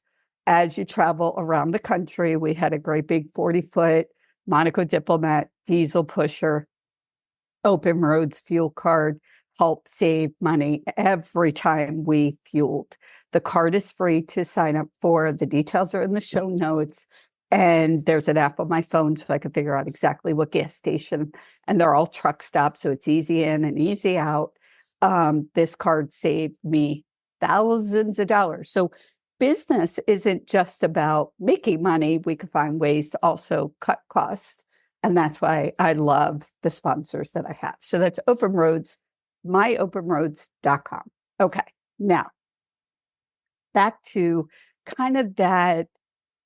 As you travel around the country, we had a great big 40-foot Monaco Diplomat diesel pusher. Open Roads Fuel Card helped save money every time we fueled. The card is free to sign up for. The details are in the show notes. And there's an app on my phone so I can figure out exactly what gas station. And they're all truck stops, so it's easy in and easy out. This card saved me thousands of dollars. So business isn't just about making money. We can find ways to also cut costs. And that's why I love the sponsors that I have. So that's Open Roads, myopenroads.com. Okay, now back to kind of that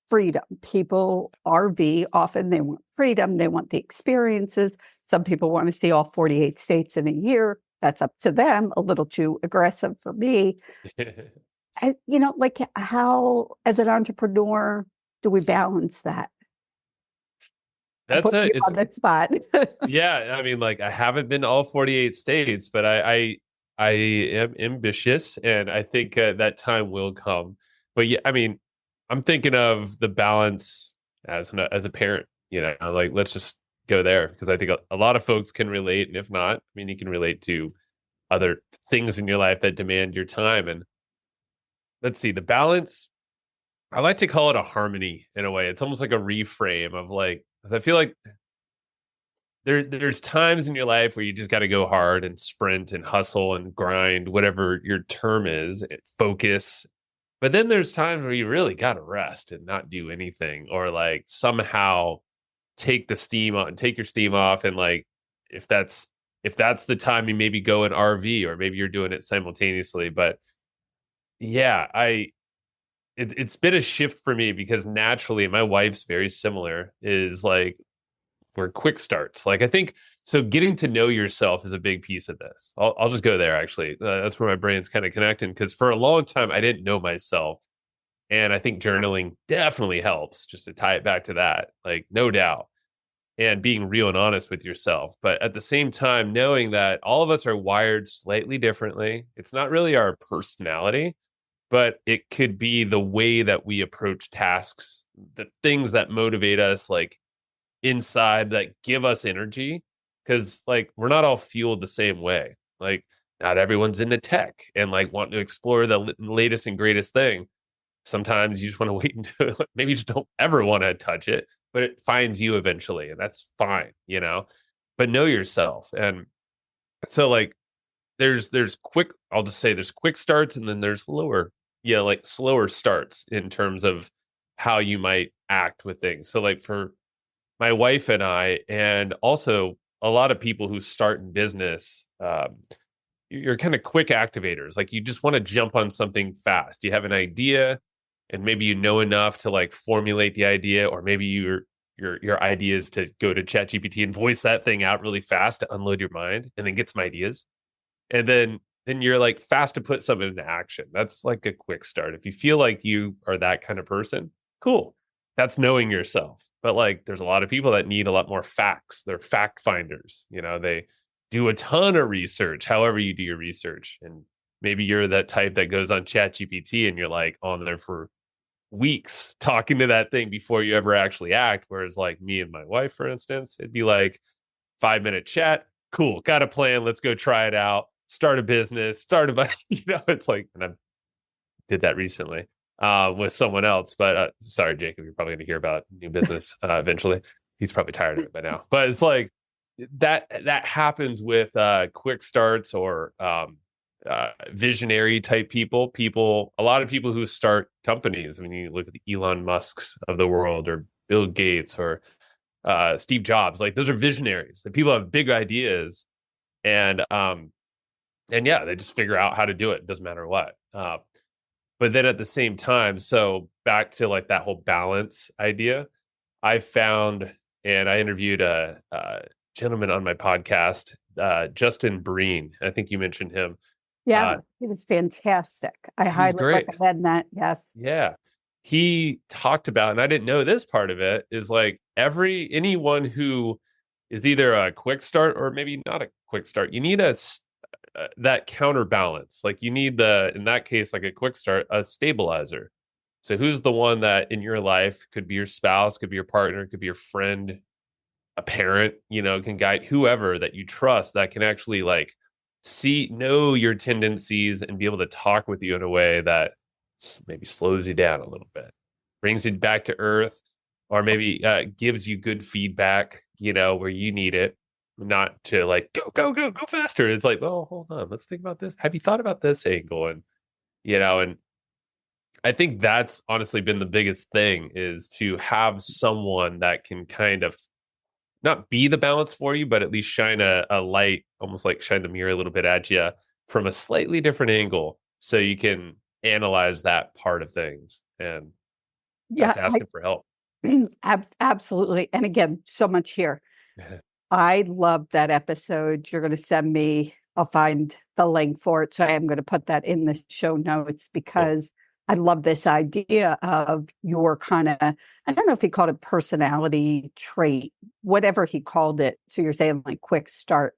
freedom. People RV, often they want freedom, they want the experiences. Some people want to see all 48 states in a year. That's up to them, a little too aggressive for me. Like how, as an entrepreneur, do we balance that? I'm That's putting you it's on that spot. yeah. I mean, like I haven't been to all 48 states, but I am ambitious, and I think that time will come. But yeah, I mean, I'm thinking of the balance as a parent, like let's just go there because I think a lot of folks can relate. And if not, I mean, you can relate to other things in your life that demand your time. And let's see, the balance, I like to call it a harmony in a way. It's almost like a reframe of like, 'cause I feel like there's times in your life where you just got to go hard and sprint and hustle and grind, whatever your term is, and focus. But then there's times where you really got to rest and not do anything, or like somehow take your steam off. And like, if that's the time, you maybe go an RV, or maybe you're doing it simultaneously. But yeah, it's been a shift for me because naturally my wife's very similar, is like we're quick starts. Like I think so. Getting to know yourself is a big piece of this. I'll just go there. Actually, that's where my brain's kind of connecting because for a long time I didn't know myself, and I think journaling definitely helps. Just to tie it back to that, like no doubt, and being real and honest with yourself. But at the same time, knowing that all of us are wired slightly differently. It's not really our personality, but it could be the way that we approach tasks, the things that motivate us, like inside that give us energy. Cause like we're not all fueled the same way. Like not everyone's into tech and like wanting to explore the latest and greatest thing. Sometimes you just want to wait until maybe you just don't ever want to touch it, but it finds you eventually, and that's fine. But know yourself. And so like there's quick, I'll just say there's quick starts and then there's like slower starts in terms of how you might act with things. So like for my wife and I, and also a lot of people who start in business, you're kind of quick activators. Like you just want to jump on something fast. You have an idea, and maybe you know enough to like formulate the idea, or maybe your idea is to go to ChatGPT and voice that thing out really fast to unload your mind, and then get some ideas, and then you're like fast to put something into action. That's like a quick start. If you feel like you are that kind of person, cool. That's knowing yourself. But like there's a lot of people that need a lot more facts. They're fact finders. They do a ton of research, however you do your research. And maybe you're that type that goes on ChatGPT and you're like on there for weeks talking to that thing before you ever actually act. Whereas like me and my wife, for instance, it'd be like 5-minute chat. Cool. Got a plan. Let's go try it out. Start a business, it's like, and I did that recently with someone else, but sorry, Jacob, you're probably going to hear about new business eventually. He's probably tired of it by now, but it's like that happens with quick starts or visionary type people, a lot of people who start companies. I mean, you look at the Elon Musks of the world, or Bill Gates, or Steve Jobs, like those are visionaries. The people have big ideas, and yeah, they just figure out how to do it. It doesn't matter what. But then at the same time, so back to like that whole balance idea, I found, and I interviewed a gentleman on my podcast, Justin Breen. I think you mentioned him. Yeah, he was fantastic. I highly recommend that. Yes. Yeah. He talked about, and I didn't know this part of it, is like anyone who is either a quick start or maybe not a quick start, you need that counterbalance. Like you need in that case, like a quick start, a stabilizer. So who's the one that in your life, could be your spouse, could be your partner, could be your friend, a parent, can guide whoever that you trust, that can actually like know your tendencies and be able to talk with you in a way that maybe slows you down a little bit, brings you back to earth, or maybe gives you good feedback, where you need it. Not to like go faster. It's like, oh, hold on, let's think about this. Have you thought about this angle? And and I think that's honestly been the biggest thing, is to have someone that can kind of not be the balance for you, but at least shine a light, almost like shine the mirror a little bit at you from a slightly different angle, so you can analyze that part of things. And that's asking for help. Absolutely. And again, so much here. I love that episode. You're going to send me, I'll find the link for it. So I am going to put that in the show notes, because I love this idea of your kind of, I don't know if he called it personality trait, whatever he called it. So you're saying like quick start.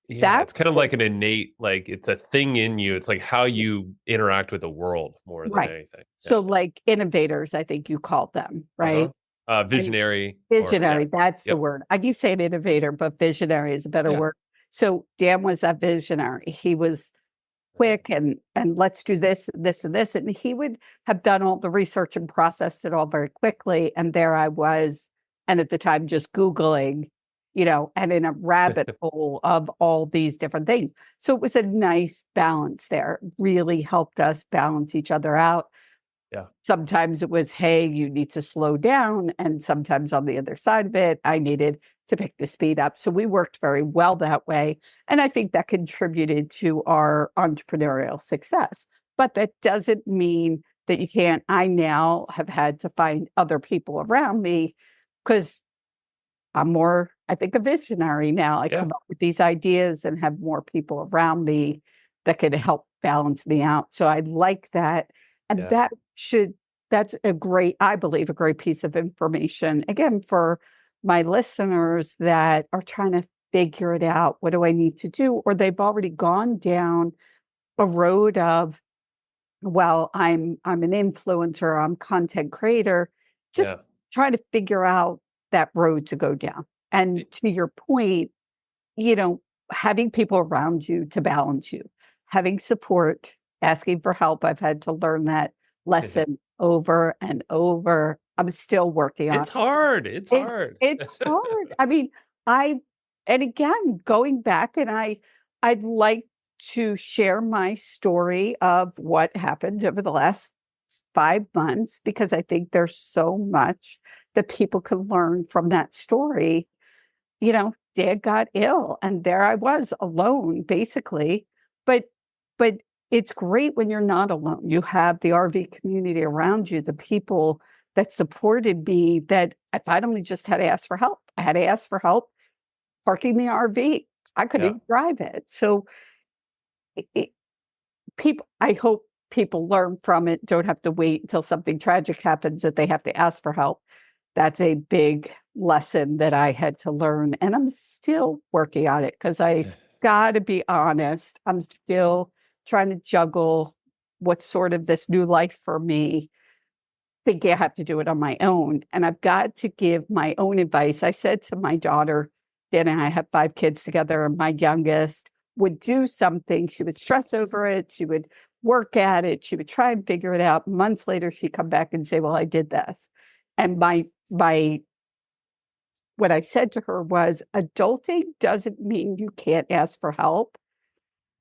Yeah, That's it's kind of like an innate, like it's a thing in you. It's like how you interact with the world more than right. anything. Yeah. So like innovators, I think you call them, Uh-huh. right? And Visionary or yeah. visionary, that's the Yep. word. I keep saying innovator, but visionary is a better Yeah. word. So Dan was a visionary. He was quick and let's do this, this, and this. And he would have done all the research and processed it all very quickly. And there I was, and at the time just Googling, and in a rabbit hole of all these different things. So it was a nice balance there. Really helped us balance each other out. Yeah. Sometimes it was, hey, you need to slow down. And sometimes on the other side of it, I needed to pick the speed up. So we worked very well that way. And I think that contributed to our entrepreneurial success. But that doesn't mean that you can't. I now have had to find other people around me because I'm more, I think, a visionary now. I Yeah. come up with these ideas and have more people around me that can help balance me out. So I like that. And Yeah. that's a great, I believe, a great piece of information, again, for my listeners that are trying to figure it out. What do I need to do? Or they've already gone down a road of, well, I'm an influencer, I'm content creator, just Yeah. trying to figure out that road to go down. And to your point, you know, having people around you to balance you, having support, asking for help. I've had to learn that lesson over and over. I'm still working on It's hard. It's it. hard. It's hard. I mean, and again, going back and I'd like to share my story of what happened over the last 5 months because I think there's so much that people can learn from that story. Dad got ill and there I was alone basically. But it's great when you're not alone. You have the RV community around you, the people that supported me that if I'd only just had to ask for help, I had to ask for help parking the RV. I couldn't Yeah. even drive it. So it, I hope people learn from it, don't have to wait until something tragic happens that they have to ask for help. That's a big lesson that I had to learn. And I'm still working on it because I got to be honest. I'm still trying to juggle what's sort of this new life for me. Think I have to do it on my own. And I've got to give my own advice. I said to my daughter, Dan and I have 5 kids together, and my youngest would do something. She would stress over it. She would work at it. She would try and figure it out. Months later, she'd come back and say, well, I did this. And what I said to her was, adulting doesn't mean you can't ask for help.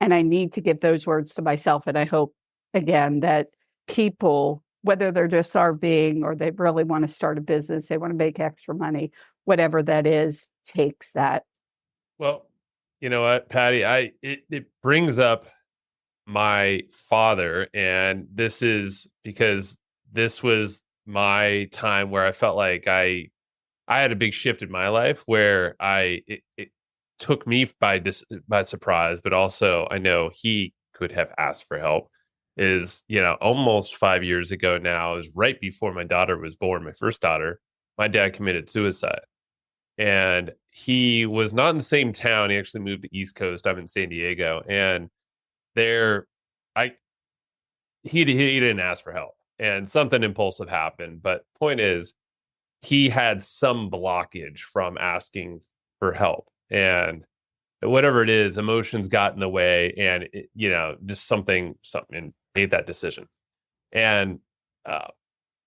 And I need to give those words to myself. And I hope, again, that people, whether they're just RVing or they really want to start a business, they want to make extra money, whatever that is, takes that. Well, you know what, Patty, it brings up my father, and this is because this was my time where I felt like I had a big shift in my life where it took me by surprise, but also I know he could have asked for help. Is almost 5 years ago now. It was right before my daughter was born, my first daughter. My dad committed suicide, and he was not in the same town. He actually moved to the East Coast. I'm in San Diego, and there, I he didn't ask for help, and something impulsive happened. But point is, he had some blockage from asking for help, and whatever it is, emotions got in the way, and just something made that decision. And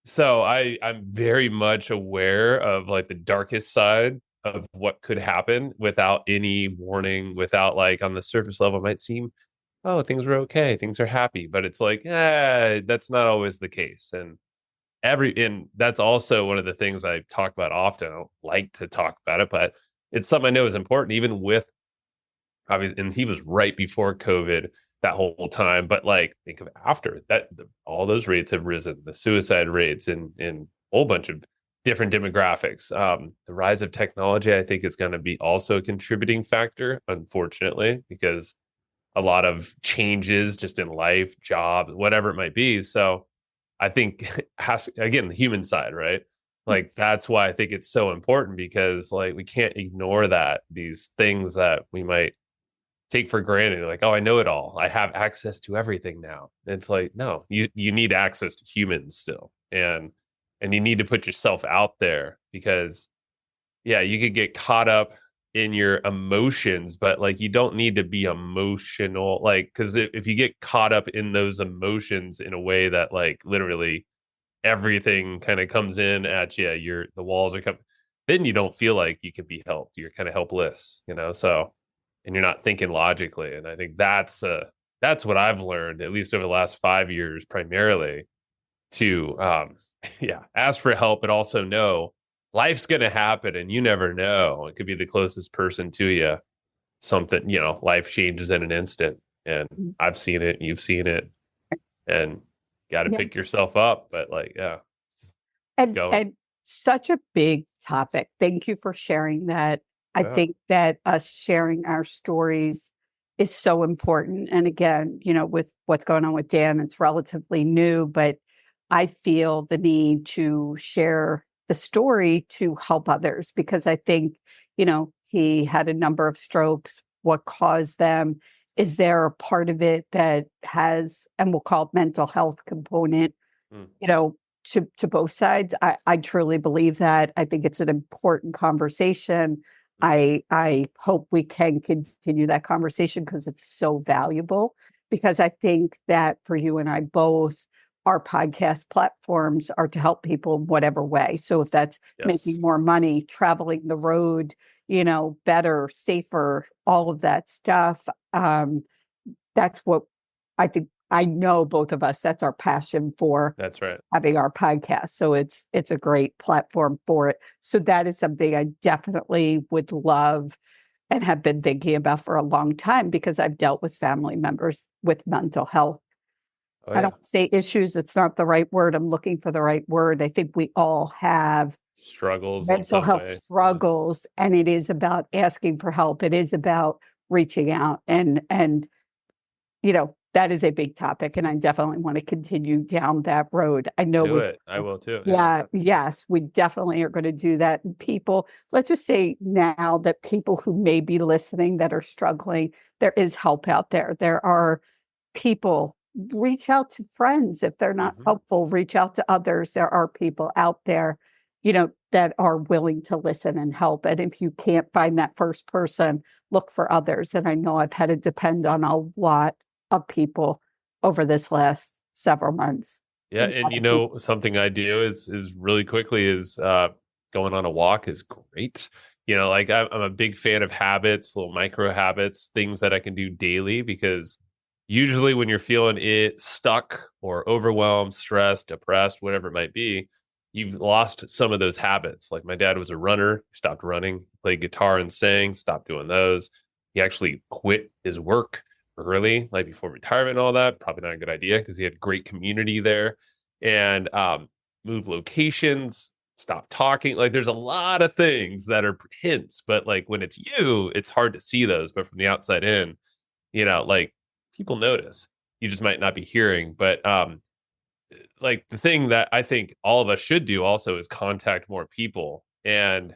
so I'm very much aware of like the darkest side of what could happen without any warning, without, like, on the surface level it might seem, oh, things are okay, things are happy, but it's like, that's not always the case. And that's also one of the things I talk about often. I don't like to talk about it, but it's something I know is important, even with obviously. And he was right before COVID that whole time. But like, think of after that, all those rates have risen, the suicide rates in a whole bunch of different demographics. The rise of technology, I think, is going to be also a contributing factor, unfortunately, because a lot of changes just in life, jobs, whatever it might be. So I think again, the human side, right? Like, that's why I think it's so important, because like we can't ignore that these things that we might take for granted. Like, oh, I know it all. I have access to everything now. It's like, no, you need access to humans still. And you need to put yourself out there because yeah, you could get caught up in your emotions, but like you don't need to be emotional. Like, because if you get caught up in those emotions in a way that like literally everything kind of comes in at you, the walls are coming, then you don't feel like you can be helped. You're kind of helpless, you know? So, and you're not thinking logically. And I think that's what I've learned, at least over the last 5 years, primarily to, yeah, ask for help, but also know life's going to happen and you never know. It could be the closest person to you. Something, life changes in an instant. And I've seen it, you've seen it, and got to pick yourself up. But like, yeah, and such a big topic. Thank you for sharing that. I think that us sharing our stories is so important. And again, with what's going on with Dan, it's relatively new, but I feel the need to share the story to help others because I think, he had a number of strokes. What caused them? Is there a part of it that has, and we'll call it mental health component, to both sides? I truly believe that. I think it's an important conversation. I hope we can continue that conversation because it's so valuable. Because I think that for you and I both, our podcast platforms are to help people in whatever way. So if that's making more money, traveling the road, better, safer, all of that stuff, that's what I think. I know both of us, that's our passion for that's right. having our podcast. So it's a great platform for it. So that is something I definitely would love and have been thinking about for a long time because I've dealt with family members with mental health. Oh, yeah. I don't say issues. It's not the right word. I'm looking for the right word. I think we all have struggles, mental health struggles, and it is about asking for help. It is about reaching out and that is a big topic, and I definitely want to continue down that road. I know I will too. Yeah. Yes, we definitely are going to do that. And people, let's just say now that people who may be listening that are struggling, there is help out there. There are people, reach out to friends. If they're not helpful, reach out to others. There are people out there, that are willing to listen and help. And if you can't find that first person, look for others. And I know I've had to depend on a lot of people over this last several months. Yeah, and something I do is really quickly is going on a walk is great. Like I'm a big fan of habits, little micro habits, things that I can do daily because usually when you're feeling it stuck or overwhelmed, stressed, depressed, whatever it might be, you've lost some of those habits. Like my dad was a runner, stopped running, played guitar and sang, stopped doing those. He actually quit his work early, like before retirement and all that. Probably not a good idea because he had great community there and moved locations, stopped talking. Like there's a lot of things that are hints, but like when it's you, it's hard to see those. But from the outside in, like people notice. You just might not be hearing. But like the thing that I think all of us should do also is contact more people. And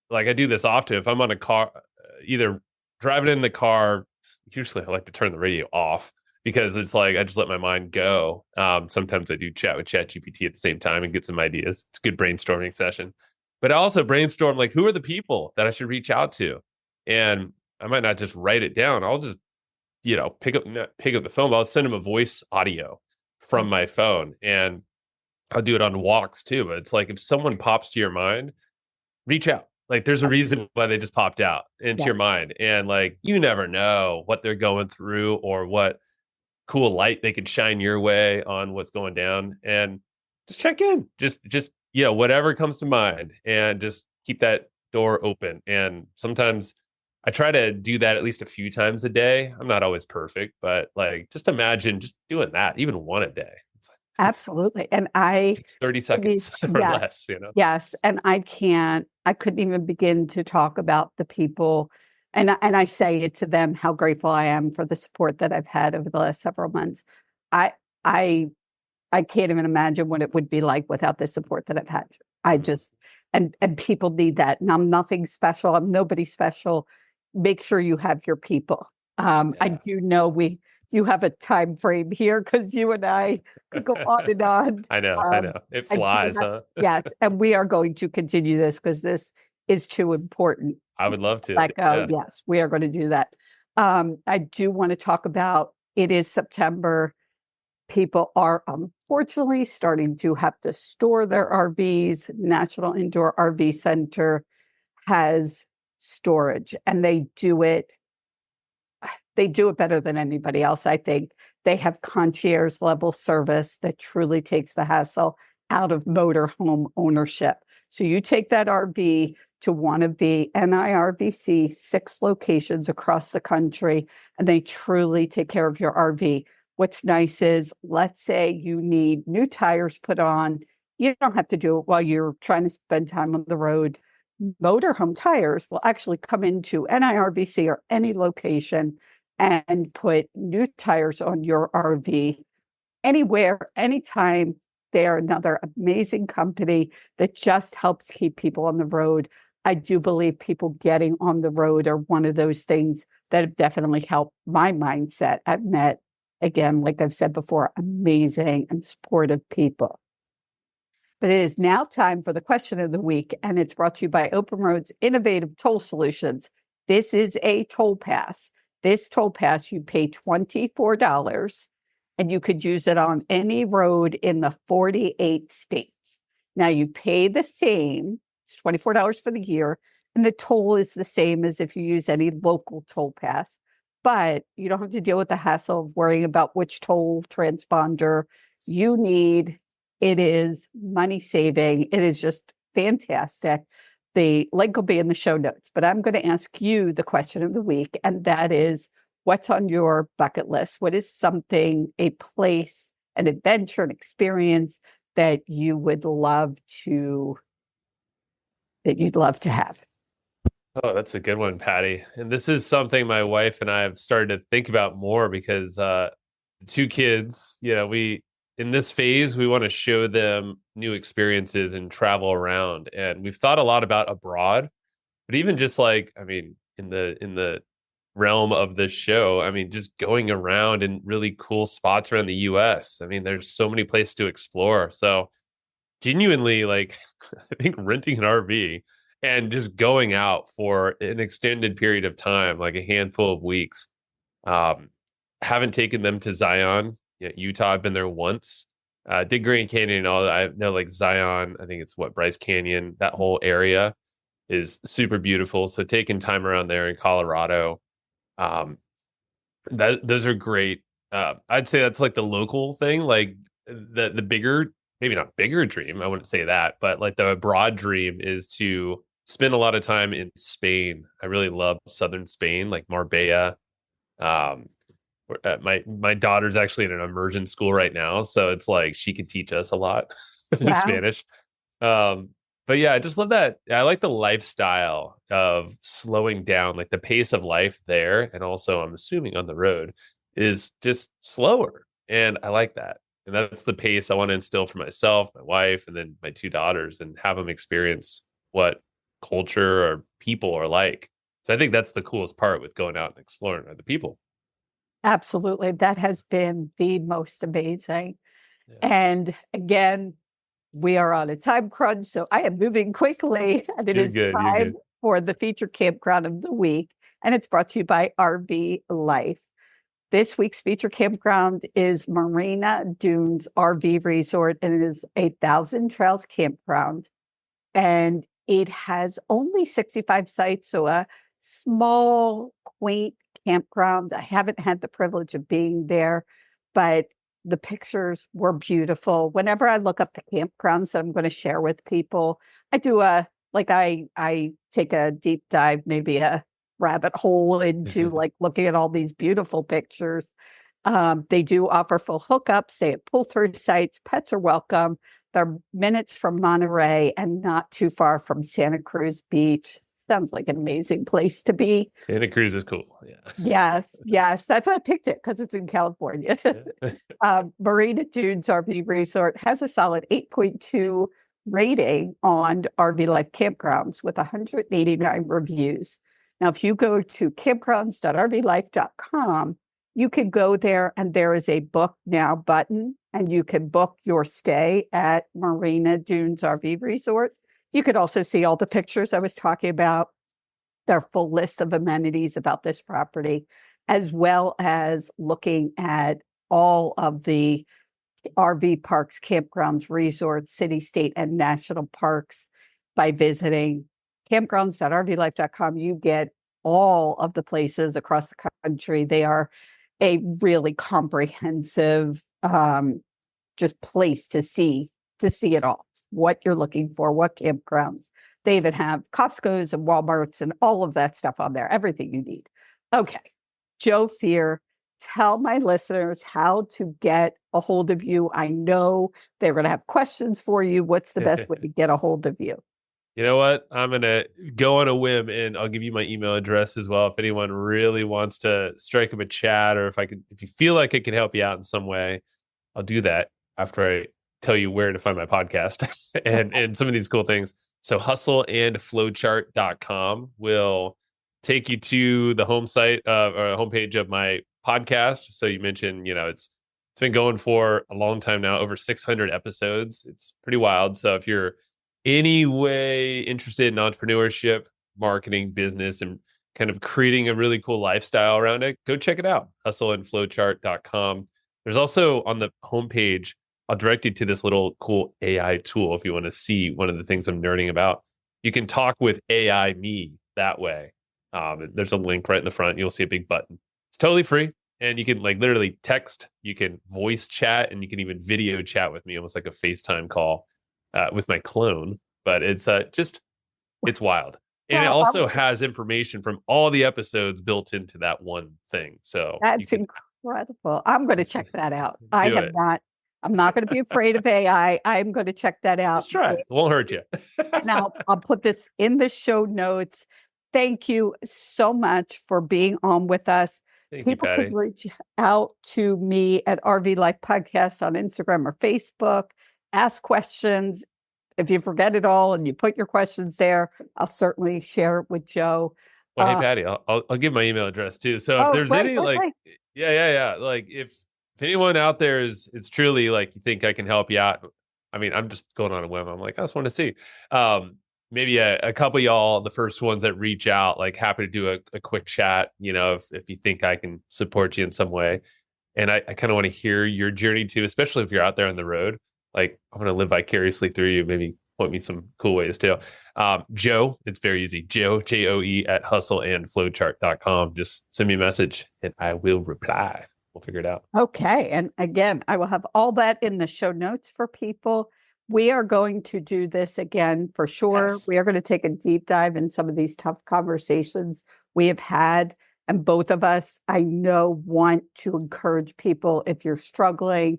like I do this often. If I'm on a car, either driving in the car, usually I like to turn the radio off because it's like I just let my mind go. Sometimes I do chat with ChatGPT at the same time and get some ideas. It's a good brainstorming session. But I also brainstorm like who are the people that I should reach out to, and I might not just write it down. I'll just pick up the phone. I'll send them a voice audio from my phone, and I'll do it on walks too. But it's like if someone pops to your mind, reach out. Like there's a reason why they just popped out into your mind. And like, you never know what they're going through or what cool light they can shine your way on what's going down. And just check in, just, whatever comes to mind and just keep that door open. And sometimes I try to do that at least a few times a day. I'm not always perfect, but like, just imagine just doing that, even one a day. Absolutely. And it takes 30 seconds or less, Yes. And I couldn't even begin to talk about the people. And I say it to them, how grateful I am for the support that I've had over the last several months. I can't even imagine what it would be like without the support that I've had. I just, and people need that. And I'm nothing special. I'm nobody special. Make sure you have your people. I Yeah. do know you have a time frame here because you and I could go on and on. I know, I know. It I do flies, have, huh? yes, and we are going to continue this because this is too important. I would love to. Like, Yeah. yes, we are going to do that. I do want to talk about, it is September. People are unfortunately starting to have to store their RVs. National Indoor RV Center has storage, and they do it better than anybody else, I think. They have concierge level service that truly takes the hassle out of motorhome ownership. So you take that RV to one of the NIRVC 6 locations across the country, and they truly take care of your RV. What's nice is, let's say you need new tires put on. You don't have to do it while you're trying to spend time on the road. Motorhome tires will actually come into NIRVC or any location and put new tires on your RV anywhere, anytime. They're another amazing company that just helps keep people on the road. I do believe people getting on the road are one of those things that have definitely helped my mindset. I've met, again, like I've said before, amazing and supportive people. But it is now time for the question of the week, and it's brought to you by Open Roads Innovative Toll Solutions. This is a toll pass. This toll pass, you pay $24, and you could use it on any road in the 48 states. Now, you pay the same, it's $24 for the year, and the toll is the same as if you use any local toll pass. But you don't have to deal with the hassle of worrying about which toll transponder you need. It is money saving. It is just fantastic. The link will be in the show notes, but I'm going to ask you the question of the week, and that is, what's on your bucket list? What is something, a place, an adventure, an experience that you'd love to have? Oh, that's a good one, Patty. And this is something my wife and I have started to think about more because two kids, we in this phase we want to show them new experiences and travel around. And we've thought a lot about abroad, but even just like, I mean, in the realm of this show, I mean, just going around in really cool spots around the US. I mean, there's so many places to explore. So genuinely, like, I think renting an RV and just going out for an extended period of time, like a handful of weeks. Um, haven't taken them to Zion, Utah. I've been there once. Did Grand Canyon and all that. I know like Zion, I think it's Bryce Canyon, that whole area is super beautiful. So taking time around there in Colorado, um, those are great. I'd say that's like the local thing, like the bigger, maybe not bigger dream. I wouldn't say that, but like the broad dream is to spend a lot of time in Spain. I really love southern Spain, like Marbella. Um, my daughter's actually in an immersion school right now, so it's like she could teach us a lot in Wow. Spanish. Um, but yeah, I just love that. I like the lifestyle of slowing down, like the pace of life there, and also I'm assuming on the road is just slower, and I like that. And that's the pace I want to instill for myself, my wife, and then my two daughters, and have them experience what culture or people are like. So I think that's the coolest part with going out and exploring are the people. Absolutely. That has been the most amazing. Yeah. And again, we are on a time crunch, so I am moving quickly, and it You're is good. You're time good. for the featured campground of the week, and it's brought to you by RV Life. This week's feature campground is Marina Dunes RV Resort, and it is a Thousand Trails campground, and it has only 65 sites, so a small, quaint campground. I haven't had the privilege of being there, but the pictures were beautiful. Whenever I look up the campgrounds that I'm going to share with people, I do I take a deep dive, maybe a rabbit hole into like looking at all these beautiful pictures. They do offer full hookups. They have pull-through sites. Pets are welcome. They're minutes from Monterey and not too far from Santa Cruz Beach. Sounds like an amazing place to be. Santa Cruz is cool. Yeah. Yes, yes. That's why I picked it, because it's in California. Yeah. Marina Dunes RV Resort has a solid 8.2 rating on RV Life Campgrounds with 189 reviews. Now, if you go to campgrounds.rvlife.com, you can go there and there is a book now button and you can book your stay at Marina Dunes RV Resort. You could also see all the pictures I was talking about, their full list of amenities about this property, as well as looking at all of the RV parks, campgrounds, resorts, city, state, and national parks by visiting campgrounds.rvlife.com. You get all of the places across the country. They are a really comprehensive just place to see it all, what you're looking for, what campgrounds. They even have Costco's and Walmart's and all of that stuff on there, everything you need. Okay, Joe Fier, tell my listeners how to get a hold of you. I know they're going to have questions for you. What's the best way to get a hold of you? You know what? I'm going to go on a whim and I'll give you my email address as well. If anyone really wants to strike up a chat, or if you feel like I can help you out in some way, I'll do that after I tell you where to find my podcast and some of these cool things. So hustleandflowchart.com will take you to the home site or homepage of my podcast. So you mentioned, it's been going for a long time now, over 600 episodes. It's pretty wild. So if you're any way interested in entrepreneurship, marketing, business, and kind of creating a really cool lifestyle around it, go check it out. Hustleandflowchart.com. There's also on the homepage, I'll direct you to this little cool AI tool if you want to see one of the things I'm nerding about. You can talk with AI me that way. There's a link right in the front. You'll see a big button. It's totally free. And you can literally text, you can voice chat, and you can even video chat with me, almost like a FaceTime call with my clone. But it's it's wild. And it also has information from all the episodes built into that one thing. So that's incredible. I'm going to check that out. I'm not going to be afraid of AI. I'm going to check that out. Just try. It won't hurt you. Now, I'll put this in the show notes. Thank you so much for being on with us. People could reach out to me at RV Life Podcast on Instagram or Facebook, ask questions. If you forget it all and you put your questions there, I'll certainly share it with Joe. Well, hey, Patty, I'll give my email address too. So if there's any yeah. Like if anyone out there is truly like, you think I can help you out. I mean, I'm just going on a whim. I'm like, I just want to see. Maybe a couple of y'all, the first ones that reach out, like happy to do a quick chat, if you think I can support you in some way. And I kind of want to hear your journey too, especially if you're out there on the road. Like, I want to live vicariously through you. Maybe point me some cool ways too. Joe, it's very easy. Joe, Joe at hustleandflowchart.com. Just send me a message and I will reply. We'll figure it out. Okay. And again, I will have all that in the show notes for people. We are going to do this again for sure. Yes. We are going to take a deep dive in some of these tough conversations we have had. And both of us, I know, want to encourage people, if you're struggling,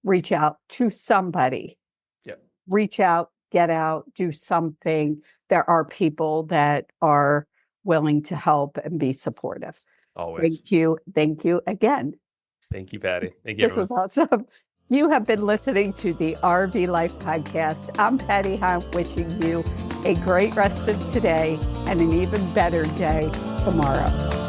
reach out to somebody. Yep. Reach out, get out, do something. There are people that are willing to help and be supportive. Always. Thank you. Thank you again. Thank you, Patty. Thank you, everyone. Was awesome. You have been listening to the RV Life Podcast. I'm Patty Hunt, wishing you a great rest of today and an even better day tomorrow.